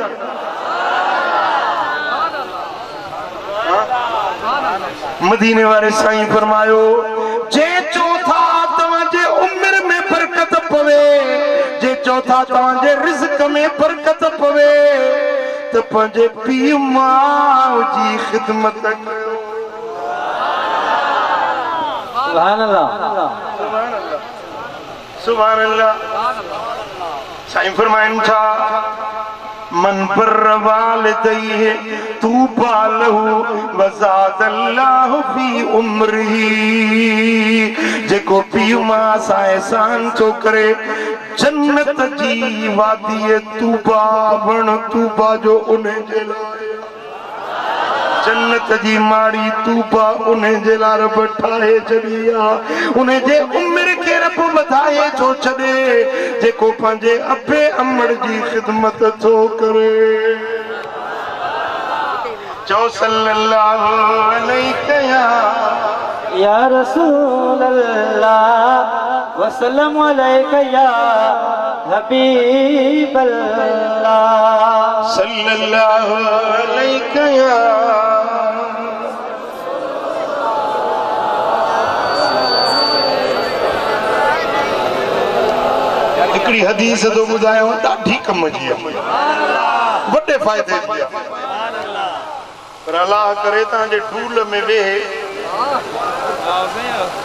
[SPEAKER 1] मदीने वारे साईं फरमायो जे चौथा तव्हांजे उम्र में बरकत पवे जे चौथा तव्हांजे रिज़्क में बरकत पवे त पंहिंजे पीउ माउ जी ख़िदमत कयो।
[SPEAKER 2] सुभान अल्लाह
[SPEAKER 1] सुभान अल्लाह। साईं फरमाइनि था मन बर्र वालिदैहि तूबा लहू वज़ादल्लाहु फी उम्रिही। जेको पीउ मां सां एहसान थो करे जन्नत जी वादी तूबा वण तूबा जो उन जे लाइ जन्नत जी माड़ी तूबा उन जे लाइ रब ठाहे छॾी आहे। उन जे उमिरि खे रब वधाए थो छॾे जेको पंहिंजे अबे अमड़ जी ख़िदमत थो करे। चओ सल्लल्लाहु अलैहि
[SPEAKER 2] या रसूल अल्लाह वसल्लम अलैका या हबीब अल्लाह
[SPEAKER 1] सल्लल्लाहु अलैहि या हिकिड़ी हदीस तो ॿुधायो ॾाढी कम जी आहे, वॾे फ़ाइदे जी आहे। पर अल्लाह करे तव्हांजे ढूल में वेहे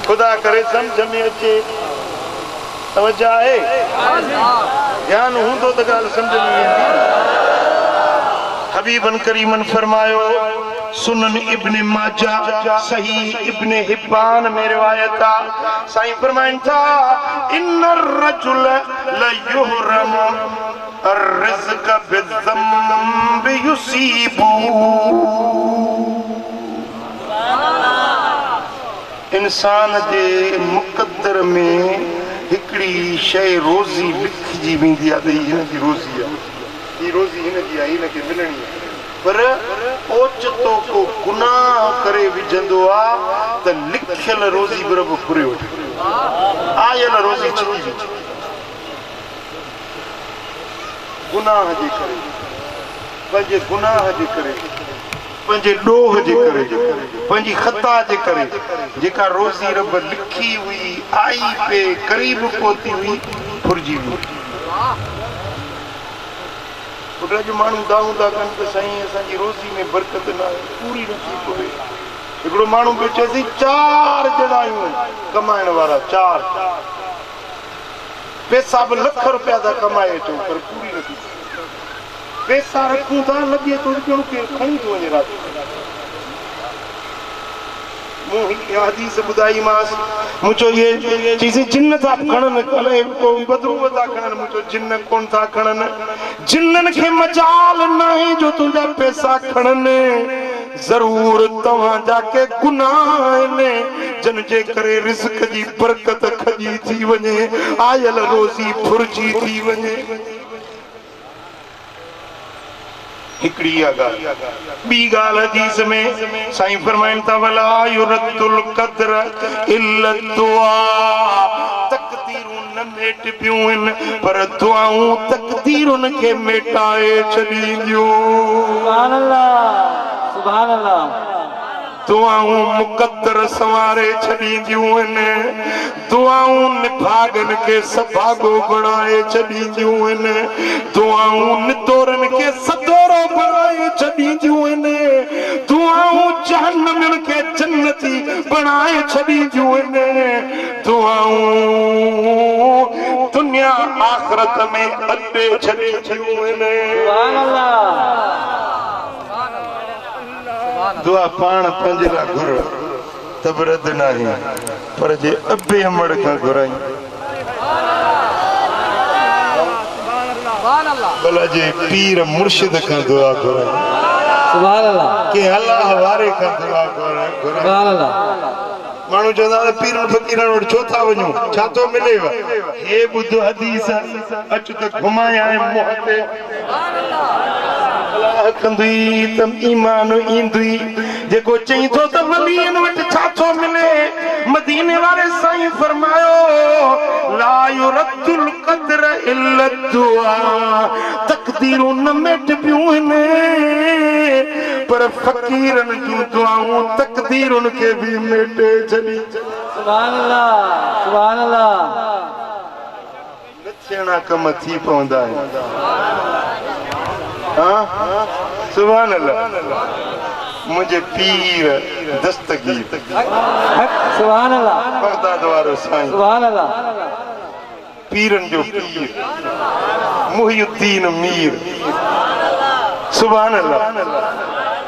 [SPEAKER 1] खुदा करे सम्झ में अचे तवज्जो आहे ध्यान हूंदो त ॻाल्हि सम्झ में ईंदी। हबीबन करीमन फरमायो सुनन इब्न माजा सही इब्न हिब्बान में रिवायत आ। साईं फरमाइनि था इन्नर रजुल लयुहरम अर्रिज़्क़ बिज़्ज़म्ब युसीबू। इंसान जे मुक़द्दर में हिकिड़ी शइ रोज़ी लिखजी वेंदी आहे त हिन जी रोज़ी आहे, ही रोज़ी हिन जी आहे, हिन खे मिलणी आहे। पर ओचितो को गुनाह करे विझंदो आहे त लिखियल रोज़ी बि रब फुरे वठे, आयल रोज़ी छिकी वेंदी। गुनाह जे करे, पंहिंजे गुनाह जे करे, पंहिंजे ॾोह जे करे, पंहिंजी ख़ता जे करे जेका रोज़ी रब लिखी हुई आई पे क़रीब पहुती हुई फुरिजी हुई। जो माण्हू दाऊं था कनि त साईं असांजी रोज़ी में बरकत न आहे, पूरी नथी पवे। हिकिड़ो माण्हू पियो चएसि 4 ॼणा आहियूं कमाइण वारा, 4 पैसा बि लख रुपया था कमाए अचूं पर पूरी नथी पवे। पैसा रखूं था लॻे थो ॼणो केरु खणी थो वञे राति मूं हिकु हदीस ॿुधाईमांसि। मूं चयो इहे चईसि जिन था खणनि अलाए को बदरूब था खणनि। मूं चयो जिन कोन था खणनि, जिन्ननि खे मजाल न आहे जो तुंहिंजा पैसा खणनि, ज़रूर तव्हांजा के गुनाह आहिनि जिन जे करे रिज़्क़ जी बरकत खजी थी वञे, आयल रोज़ी फुरिजी थी वञे। हिकिड़ी ॻाल्हि ॿी ॻाल्हि हदीस में साईं फरमाइनि था वला युरद्दुल क़द्र इल्ला दुआ। तक़दीरूं न मेटबियूं आहिनि पर दुआऊं तक़दीरुनि खे मेटाए छॾींदियूं।
[SPEAKER 2] सुभान अल्लाह सुभान अल्लाह।
[SPEAKER 1] दुआऊं मुक़द्दर संवारे छॾींदियूं आहिनि, दुआऊं निभागनि खे सभागो बणाए छॾींदियूं आहिनि, दुआऊं नितोरनि खे सदोरो बणाए छॾींदियूं आहिनि, दुआऊं जहन्नमियुनि खे जन्नती बणाए छॾींदियूं आहिनि, दुआऊं दुनिया आख़िरत में अॾे छॾींदियूं आहिनि।
[SPEAKER 2] सुभान अल्लाह।
[SPEAKER 1] दुआ पाण पंहिंजे लाइ घुर त बि रद न आहे, पर जे अबे अमड़ खां घुराई भला जे पीर मुर्शिद खां दुआ घुराई,
[SPEAKER 2] सुभान अल्लाह।
[SPEAKER 1] के अल्लाह वारे खां दुआ घुराई।
[SPEAKER 2] सुभान अल्लाह।
[SPEAKER 1] माण्हू चवंदा पीरनि फ़क़ीरनि वटि छो था वञूं, छा थो मिलेव? हे ॿुध हदीस अचु त घुमाया मुंहं ते कंदी त ईमान ईंदी। जेको चई थो त वलीअनि वटि छा थो मिले, मदीने वारे साईं फरमायो ला युरद्दुल क़द्र इल्ला दुआ। तक़दीरूं न मेटबियूं आहिनि पर फ़क़ीरनि जूं दुआऊं तक़दीरुनि खे बि मेटे छॾी।
[SPEAKER 2] सुभान अल्लाह सुभान अल्लाह।
[SPEAKER 1] न थियणा कम थी पवंदा आहिनि। हाँ सुभान अल्लाह मुझे पीर दस्तगीर
[SPEAKER 2] सुभान अल्लाह
[SPEAKER 1] बगदाद वारो साईं
[SPEAKER 2] सुभान अल्लाह
[SPEAKER 1] पीरन जो पीर मुहियुद्दीन मीर सुभान अल्लाह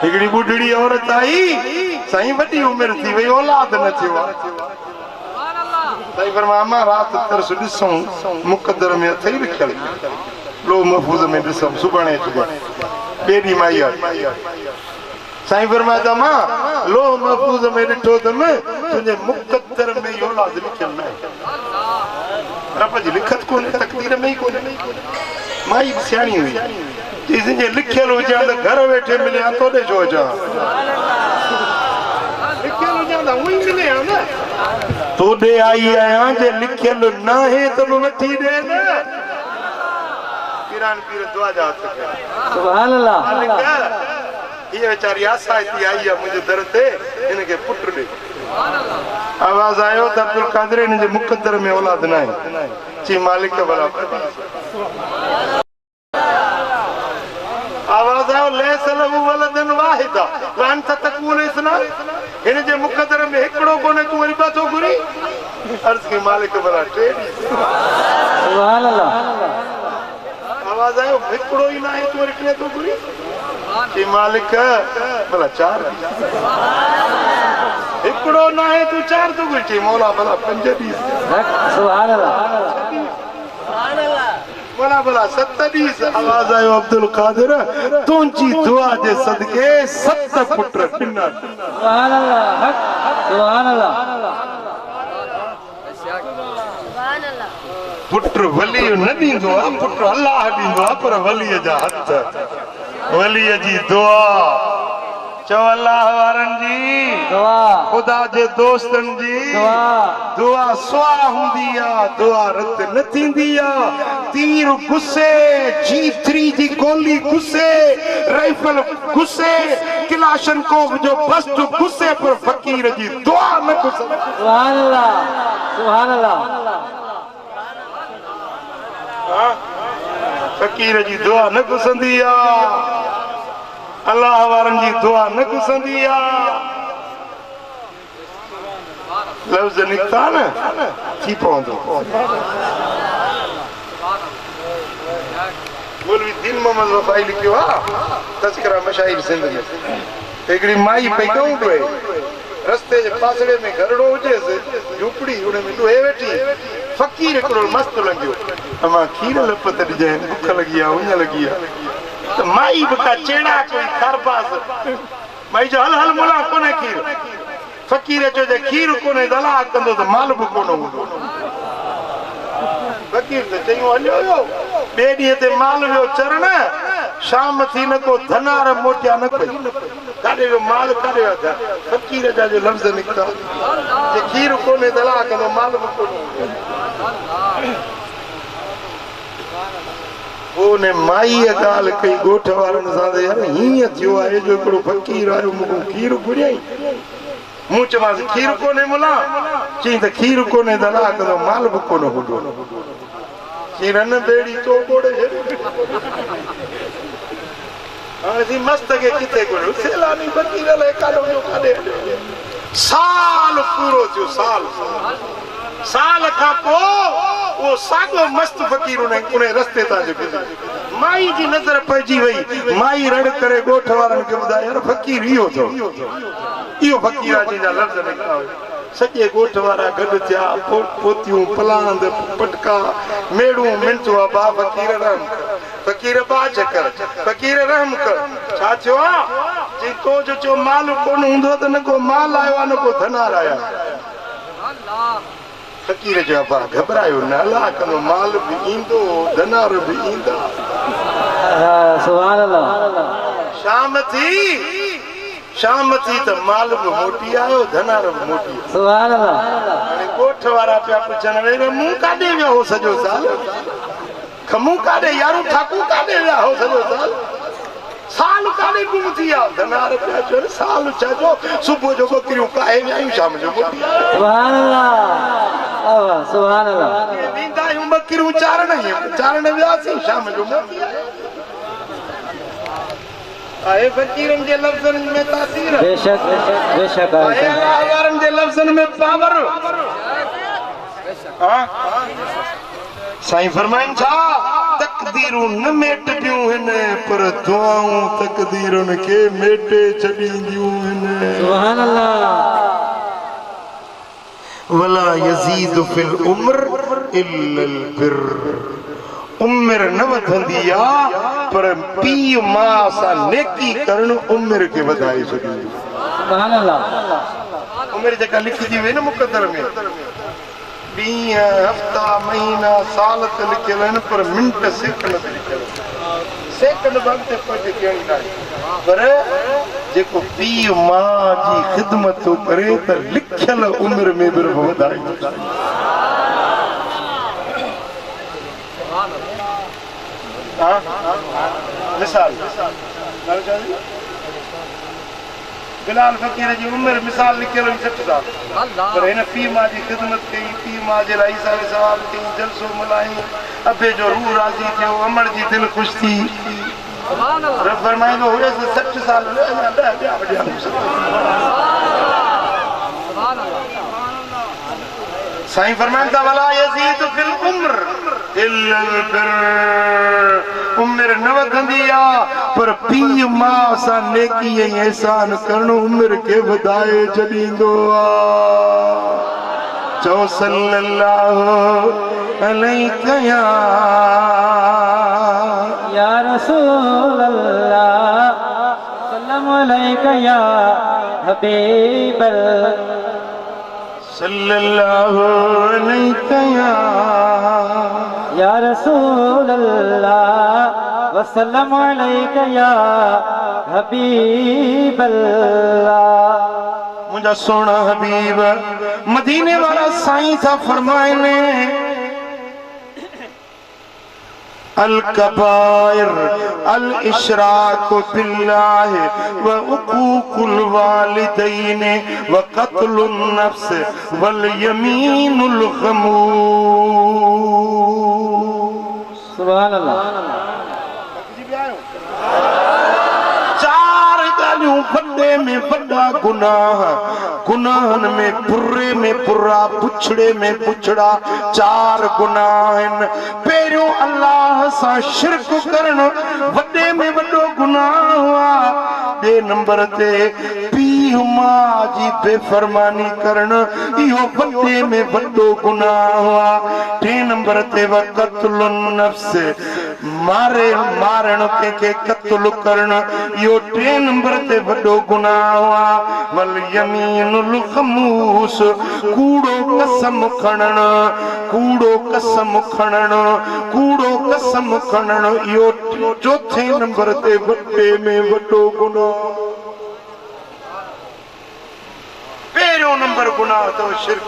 [SPEAKER 1] हिकड़ी बुढ़ड़ी औरत आई साईं वॾी उमिरि थी वई औलाद न थियो साईं फरमाया रात तरस ॾिसूं मुक़दर में अथई लिखियल लो महफूज़ में ॾिसूं सुभाणे ॿिए ॾींहुं माई आई साईं फरमाया मां लो महफूज़ में ॾिठो तमि तुंहिंजे मुक़दर में औलाद लिखियल न आहे रब जी लिखत कोन्हे तक़दीर में ही कोन्हे माई सियाणी हुई तुंहिंजे लिखियल हुजां त घर वेठे मिलिया तोॾे छो अचां लिखियल हुजां त उहो ई मिले हा न तोॾे आई आहियां जे लिखियल न आहे त बि वठी ॾे न पीरान पीर दुआ जा हथ कया
[SPEAKER 2] सुभान अल्लाह
[SPEAKER 1] ये बेचारी आसाइती आई है मुझे दर ते इनके पुत्र दे आवाज आयो त अब्दुल कादिर इन जे मुक़द्दर में औलाद न आहे ची मालिक भला आवाज आयो लैस लहू वलदन वाहिदा वान तकून इसना इन जे मुक़द्दर में हिकड़ो कोने तू वरी बातो घुरी अर्ज के मालिक भला टेडी
[SPEAKER 2] सुभान अल्लाह
[SPEAKER 1] आवाज आयो हिकड़ो ही ना है तू वरी किने तो घुरी कि मालिक भला चार हिकड़ो ना है तू चार तो गुची मौला भला पंज दी
[SPEAKER 2] सुभान अल्लाह
[SPEAKER 1] मौला भला 7 दी आवाज आयो अब्दुल कादिर तुंची दुआ जे सदके 7 पुत्र ॾिना
[SPEAKER 2] सुभान अल्लाह सुभान अल्लाह
[SPEAKER 1] पुत्र वली न ॾींदो आहे पुत्र अल्लाह ॾींदो आहे पर वलीअ जा हथ वलीअ जी दुआ चो अल्लाह वारन जी
[SPEAKER 2] दुआ
[SPEAKER 1] खुदा जे दोस्तन जी दुआ सुआ हुंदी आ दुआ रत न थींदी आ तीर गुस्से G3 जी गोली गुस्से राइफल गुस्से किलाशनकोव जो बस्ट गुस्से पर फकीर जी दुआ न गुस्से
[SPEAKER 2] सुभान अल्लाह सुभान अल्लाह
[SPEAKER 1] फकीर जी दुआ न गुसंदी आ अल्लाह वारन जी दुआ न गुसंदी आ लफ्ज़ निकता न थी पवंदो मौलवी दीन मोहम्मद वफाई लिखियो आहे तज़किरा मशाइर सिंध में हिकिड़ी माई पई कहूं पई रस्ते जे पासड़े में घरड़ो हुजेसि झूपड़ी उन में ॾोहे वेठी फकीर हिकिड़ो मस्त लॻियो अमां खीर लपत ॾिजांइ बुख लॻी आहे उञ लॻी आहे त माई बि का चेड़ा कोई कारबाज़ माई जो हल हल मुला कोन्हे खीर फकीर चयो जे खीर कोन्हे दला कंदो त माल बि कोन हूंदो फकीर त चयूं हलियो हुयो ॿिए ॾींहं ते माल वियो चरण शाम थी न को धनार मोटिया न कोई काॾे वियो माल काॾे वियो फकीर जा जो लफ़्ज़ निकिता जे खीर कोन्हे दला कंदो माल बि कोन उन माई ॻाल्हि कई ॻोठ वारनि सां त यार हीअं थियो आहे जो हिकिड़ो फकीर आयो मूंखे खीर घुरियई मूं चयोमांसि खीर कोन्हे मुला चई त खीर कोन्हे दला कंदो माल बि कोन हूंदो खीर न बेड़ी तो कोड़े हाणे थी मस्त खे किथे घुरियो सेलानी फकीर लाइ काॾो जो काॾे साल पूरो थियो साल खां पोइ वो सागो मस्त फकीर उन रस्ते तां जो माई जी नज़र पइजी वई माई रड़ करे ॻोठ वारनि खे ॿुधायो यार फकीर इहो थियो इहो फकीर आहे जा लफ़्ज़ निकिता सॼे ॻोठ वारा गॾु थिया पोतियूं पलांद पटका मेड़ूं मिंटूं बा फकीर रहम फकीर बा चकर फकीर रहम कर छा थियो आहे चई तो जो चयो माल कोन हूंदो त न को माल आयो आहे न को धनार आया फकीर जो अबा घबरायो न अल्लाह कंदो माल बि ईंदो धनार बि ईंदा
[SPEAKER 2] सुभान अल्लाह
[SPEAKER 1] शाम थी त माल बि मोटी आयो धनार बि मोटी
[SPEAKER 2] सुभान अल्लाह
[SPEAKER 1] हाणे ॻोठ वारा पिया पुछनि वेरे मूं काॾे विया हो सॼो साल खमूं काॾे यारू ठाकू काॾे विया हो सॼो साल काॾे गुम थी विया धनार पिया चवनि साल छा जो सुबुह जो ॿकरियूं काहे वियायूं शाम जो मोटी
[SPEAKER 2] सुभान अल्लाह सुभान अल्लाह
[SPEAKER 1] वेंदा आहियूं ॿकरियूं चारण वियासीं शाम जो मोटी आए फकीरन जे लफ्ज़न में तासीर
[SPEAKER 2] बेशक बेशक
[SPEAKER 1] आए अल्लाहवारन जे लफ्ज़न में पावर हां साईं फरमाइन छा तकदीरूं न मेट पियूं हिन पर दुआऊं तकदीरुन के मेटे छॾींदियूं हिन
[SPEAKER 2] सुभान अल्लाह
[SPEAKER 1] वला यजीद फिल उम्र इल्लल बिर उम्र न वधंदी आ पर पीउ मां सां नेकी करण उम्र के वधाए छॾींदी
[SPEAKER 2] सुभान अल्लाह
[SPEAKER 1] उम्र जेका लिखजी वे न मुक़द्दर में ॾींहं हफ़्ता महीना साल त लिखियल आहिनि पर मिंट सेकंड ते लिखियल सेकंड वक़्त ते पहुचे कहिड़ी नाहे पर जेको पीउ मां जी ख़िदमत थो करे त लिखियल उम्र में बि वधाए मिसाल बिलाल फकीर जी उम्र मिसाल लिखियल 60 साल पर हिन पीउ मां जी ख़िदमत कई पीउ मां जे लाइ सारे सवाल कई जलसो मल्हाई अबे जो रूह राज़ी थियो अमड़ जी दिलि ख़ुशि थी रब फरमाईंदो हुयसि 60 साल अञा 10 ॿिया साईं फरमाइनि था वला यज़ीद फिल उम्र इल्लल बिर उम्र न वधंदी आ पर पीउ मां सां नेकी ऐं एहसान करण उम्र खे वधाए छॾींदो आ चओ सल्लल्लाहु अलैहि
[SPEAKER 2] या रसूल अल्लाह सल्लल्लाहु अलैहि या हबीब
[SPEAKER 1] सल्लल्लाहु अलैहि
[SPEAKER 2] या रसूल अल्लाह वसल्लम अलैहि या हबीब अल्लाह
[SPEAKER 1] मुझा सोना हबीब मदीने वाला साईं था फरमाइने अल कबायर अल इशराक बिल्लाह व उकूकुल वालिदैन व कत्लुन नफ्स वल यमीनुल खमूस
[SPEAKER 2] सुभान अल्लाह
[SPEAKER 1] चार गालियों वड्डे में वड्डा गुनाह गुनाहन में पुर्रा पुछड़े में पुछड़ा चार गुनाहन पहिरियों अल्लाह सां शिरक करण वड्डे में वड्डो गुनाह हुआ ॿिए नंबर ते पीउ मां जी बेफ़रमानी करण इहो वड्डे में वड्डो गुनाह हुआ टे नंबर ते वक़त्लुन नफ्स मारण के कत्ल करण इहो टे नंबर ते वड्डो गुनाह हुआ वल यमीनुल खमूस कूड़ो कसम खणण इहो चौथे नंबर ते वॾे में वॾो गुनाह पहिरियों नंबर गुनाह अथव शिरक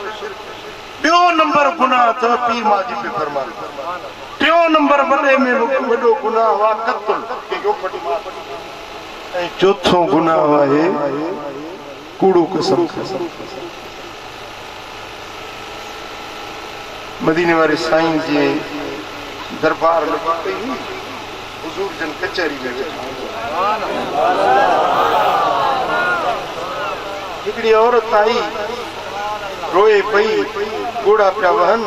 [SPEAKER 1] ॿियो नंबर गुनाह अथव पीउ मां जी बेफ़रमानी टियों नंबर वॾे में वॾो गुनाह हुआ कत्ल ऐं चौथों गुनाह आहे कूड़ो कसम मदीने वाले साईं जे दरबार में हुजूर जन कचहरी में हिकिड़ी औरत आई रोए पई घोड़ा पिया वहन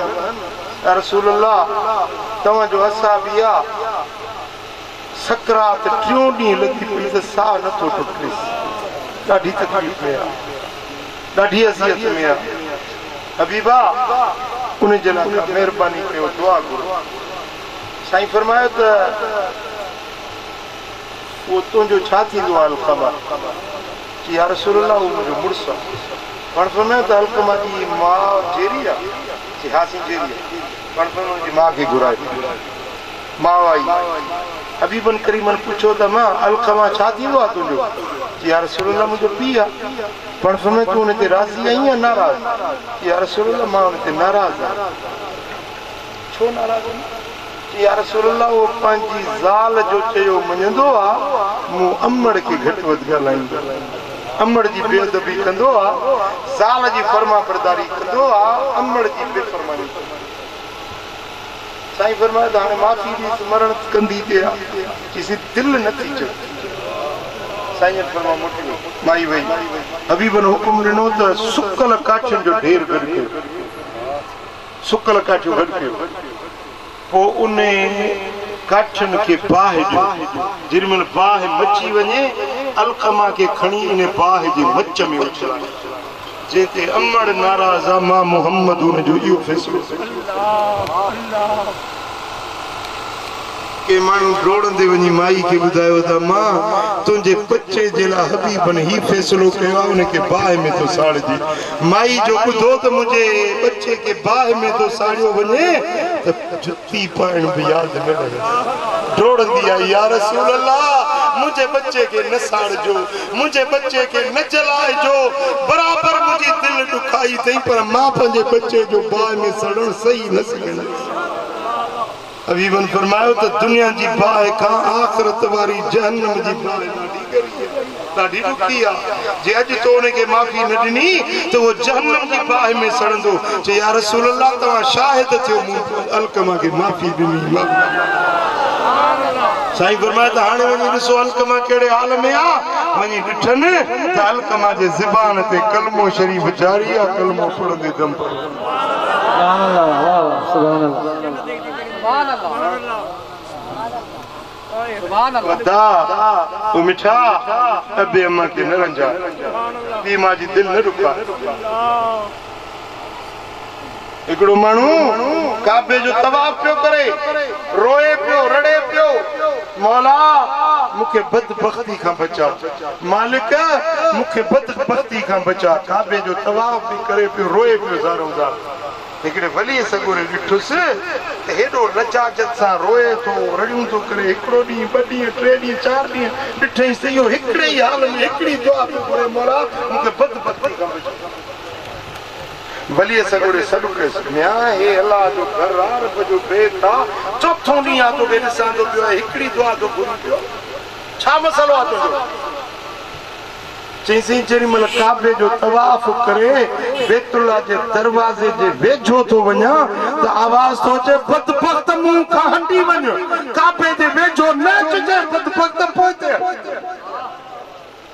[SPEAKER 1] या रसूल अल्लाह तव्हांजो असाबी आहे सकरात टियों ॾींहुं लॻी पई त साह नथो टुटेसि ॾाढी तकलीफ़ में आहे ॾाढी अज़ियत में आहे हबीबा उन जे लाइ महिरबानी कयो दुआ घुरो साईं फरमायो त उहो तुंहिंजो छा थींदो आहे अलक़मा चई या रसूल अल्लाह उहो मुंहिंजो मुड़ुसु आहे पाण फरमायो त अलक़मा जी माउ जेरी आहे चई हा साईं जेरी आहे पाण फरमायो उनजी माउ खे घुराए माउ आई हबीबन करीमन पुछो त मां अलक़मा छा थींदो आहे तुंहिंजो चई या रसूल अल्लाह मुंहिंजो पीउ आहे पाण फरमायो तूं हुन ते राज़ी आहीं या नाराज़ या रसूल अल्लाह मां हुन ते नाराज़ आहियां छो नाराज़ आहीं या रसूल अल्लाह वो पंहिंजी ज़ाल जो चयो मञंदो आहे मूं अमड़ खे घटि वधि ॻाल्हाईंदो अमड़ जी बेअदबी कंदो आहे ज़ाल जी फर्मा बरदारी कंदो आहे अमड़ जी बेफ़रमानी साईं फरमायो त हाणे माफ़ी ॾिस मरण कंदी ते चईसि दिलि नथी चए साईं फरमा मोटी माई वई हबीबन हुकुम ॾिनो त सुकल काठियुनि जो ढेर गॾु कयो सुकल काठियूं गॾु कयो पोइ उन काठियुनि खे बाहि ॾियो जेॾीमहिल बाहि मची वञे अलकमा खे खणी इन बाहि जे मच में उछलाए जेते अमड़ नाराज़ आहे मां मोहम्मद उन जो इहो फ़ैसिलो के माण्हू डोड़ंदे वञी माई खे ॿुधायो त मां तुंहिंजे बचे जे लाइ हबीबन ही फ़ैसिलो कयो आहे उनखे बाहि में थो साड़िजे माई जो ॿुधो त मुंहिंजे बचे खे बाहि में थो साड़ियो वञे त जुती पाइण बि यादि न रहे डोड़ंदी आई या रसूल अल्लाह मुझे बच्चे के न साड़जो मुझे बच्चे के न जलाइजो बराबर मुझी दिल दुखाई थई पर मां पंहिंजे बच्चे जो बाहि में सड़ण सही न सघंदसि हबीबन फरमायो त दुनिया जी बाहि खां आख़िरत वारी जहन्नम जी बाहि ॾाढी ॾुखी आहे जे अॼु तो उनखे माफ़ी न ॾिनी त उहो जहन्नम जी बाहि में सड़ंदो चए या रसूल अल्लाह तव्हां शाहिद थियो मूं अलकमा खे माफ़ी ॾिनी साईं फरमाया त हाणे वञी ॾिसो अलकमा कहिड़े हाल में आहे वञी ॾिठनि त अलकमा जे ज़बान ते कलमो शरीफ़ जारी आहे कलमो पढ़ंदे दम
[SPEAKER 2] सुभान अल्लाह वाह वाह सुभान अल्लाह
[SPEAKER 1] वदा तू मिठा अबे अम्मा के न रंजा पी मां जी दिल न रुका हिकिड़ो माण्हू काबे जो तवाफ पियो करे रोए पियो रड़े पियो मौला मूंखे बदबख्ती खां बचा मालिक मूंखे बदबख्ती खां बचा काबे जो तवाफ भी करे पियो रोए पियो ज़ारो ज़ार हिकिड़े वली सगुरे ॾिठुसि त हेॾो लजाजत सां रोए थो रड़ियूं थो करे हिकिड़ो ॾींहुं ॿ ॾींहं टे ॾींहं चारि ॾींहं ॾिठईंसि त इहो हिकिड़े ई हाल में हिकिड़ी दुआ पियो घुरे मौला मूंखे बदबख्ती खां बचा वली सगुरे सॾु कयुसि म्या हे अलाह जो घर आहे रब जो बेत आहे चोथों ॾींहुं आहे तोखे ॾिसां थो पियो हिकिड़ी दुआ थो घुरी पियो छा मसइलो आहे तुंहिंजो चईंसि जेॾीमहिल काबे जो तवाफ करे बैतुल्लाह जे दरवाज़े जे वेझो थो वञा त आवाज़ थो अचे बदबख्त मुंहुं खां हटी वञ काबे जे वेझो न अचिजे बदबख्त पोइते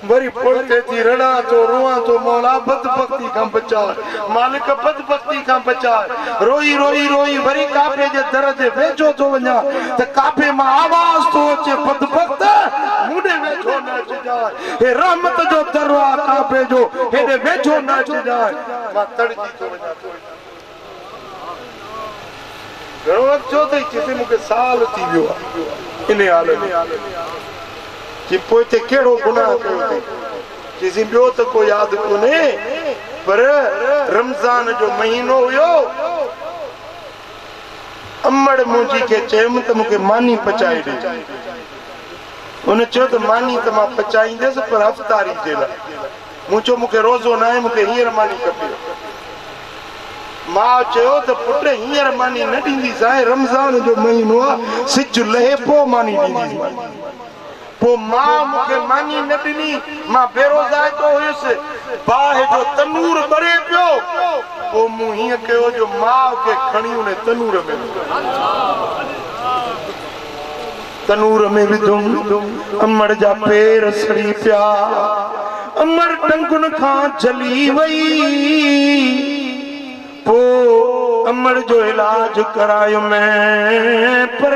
[SPEAKER 1] वरी पोइते थी रड़ा तो रोआ तो मौला बदबख्ती खां बचा मालिक बदबख्ती खां बचा रोई रोई रोई वरी काबे जे दर जे वेझो थो वञा त काबे मां आवाज़ थो अचे बदबख्त मुंडे वेझो न अचिजाए हे रहमत जो दर आहे काबे जो हेॾे वेझो न अचिजाए मां तड़जी थो वञा घणो वक़्तु थियो अथई चइसि मूंखे साल थी वियो आहे इन हाल में कि पोइते कहिड़ो गुनाह कयो अथई चइसि ॿियो त को यादि कोन्हे पर रमज़ान जो महीनो हुयो अमड़ मुंहिंजी खे चयुमि त मूंखे मानी पचाए ॾे उन चयो त मानी त मां पचाईंदसि पर हफ़्तारी जे लाइ मूं चयो मूंखे रोज़ो न आहे मूंखे हींअर मानी खपे मां चयो त पुट हींअर मानी न ॾींदीसांइ रमज़ान जो महीनो आहे सिज लहे पोइ मानी ॾींदीसांइ पोइ मां मूंखे मानी न ॾिनी मां बेरोज़ाइतो हुयुसि बाहि जो तनूर ॿरे पियो पोइ मूं हीअं कयो जो माउ खे खणी उन तनूर में तनूर में विधुमि अमड़ जा पेर सड़ी पिया अमड़ टंगुनि खां जली वई पोइ अमड़ जो इलाज करायो मैं पर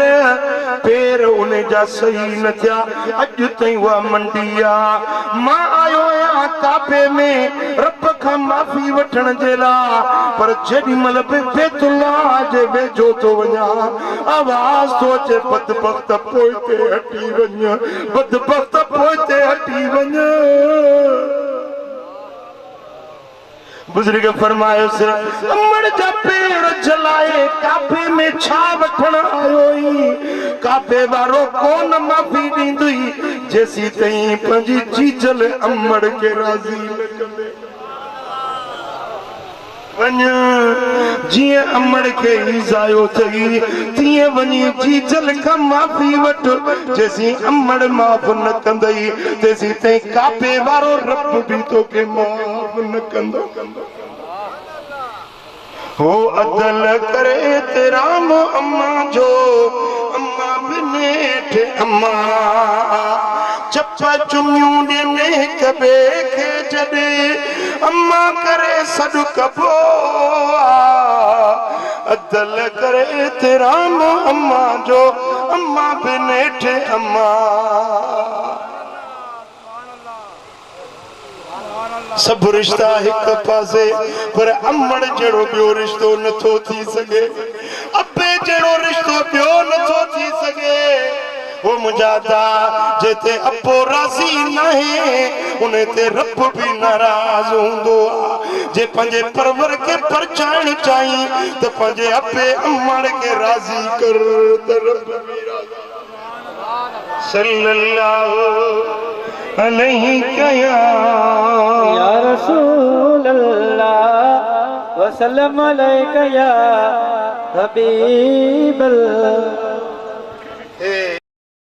[SPEAKER 1] पेर उन जा सही न थिया अॼु ताईं उहा मंडी आहे मां आयो आहियां काबे में रब खां माफ़ी वठण जे लाइ पर जेॾीमहिल बि बैतुल्लाह जे वेझो थो वञा आवाज़ थो अचे बदबख्त पोइते हटी वञ बदबख्त पोइते हटी वञ बुजुर्ग फरमायोसि अमड़ जा पेर जलाए काबे में छा वठण आयो ई काबे वारो कोन माफ़ी ॾींदुई जेसी ताईं पंहिंजी चीजल अमड़ खे राज़ी न कंदे वञ जीअं अमड़ खे ईज़ायो अथई तीअं वञी चीजल खां माफ़ी वठ जेसी अमड़ माफ़ न कंदई तेसी ताईं काबे वारो रब बि तोखे माफ़ न कंदो हो अदल करे तेरा मो अम्मा जो अम्मा बिनेठ अम्मा चप्पा चुमियूं ॾिने कबे खे जॾे अम्मा करे सॾु कबो अदल करे तिराम अम्मा जो अम्मा बि नेठि अम्मा सब रिश्ता एक पासे पर अम्मड़ जड़ो बियो रिश्तो नथो थी सके अबे जड़ो रिश्तो बियो नथो थी सके वो मुजादा जेते अबो राजी नहीं उन्हें ते रब भी नाराज होंदो जे पंजे परवर के परचाण चाहिए तो पंजे अबे अम्मड़ के राजी कर तो रब भी राजी सल्लल्लाहु अलैहि
[SPEAKER 2] या रसूल अल्लाह वसल्लम अलैका या हबीब अल्लाह।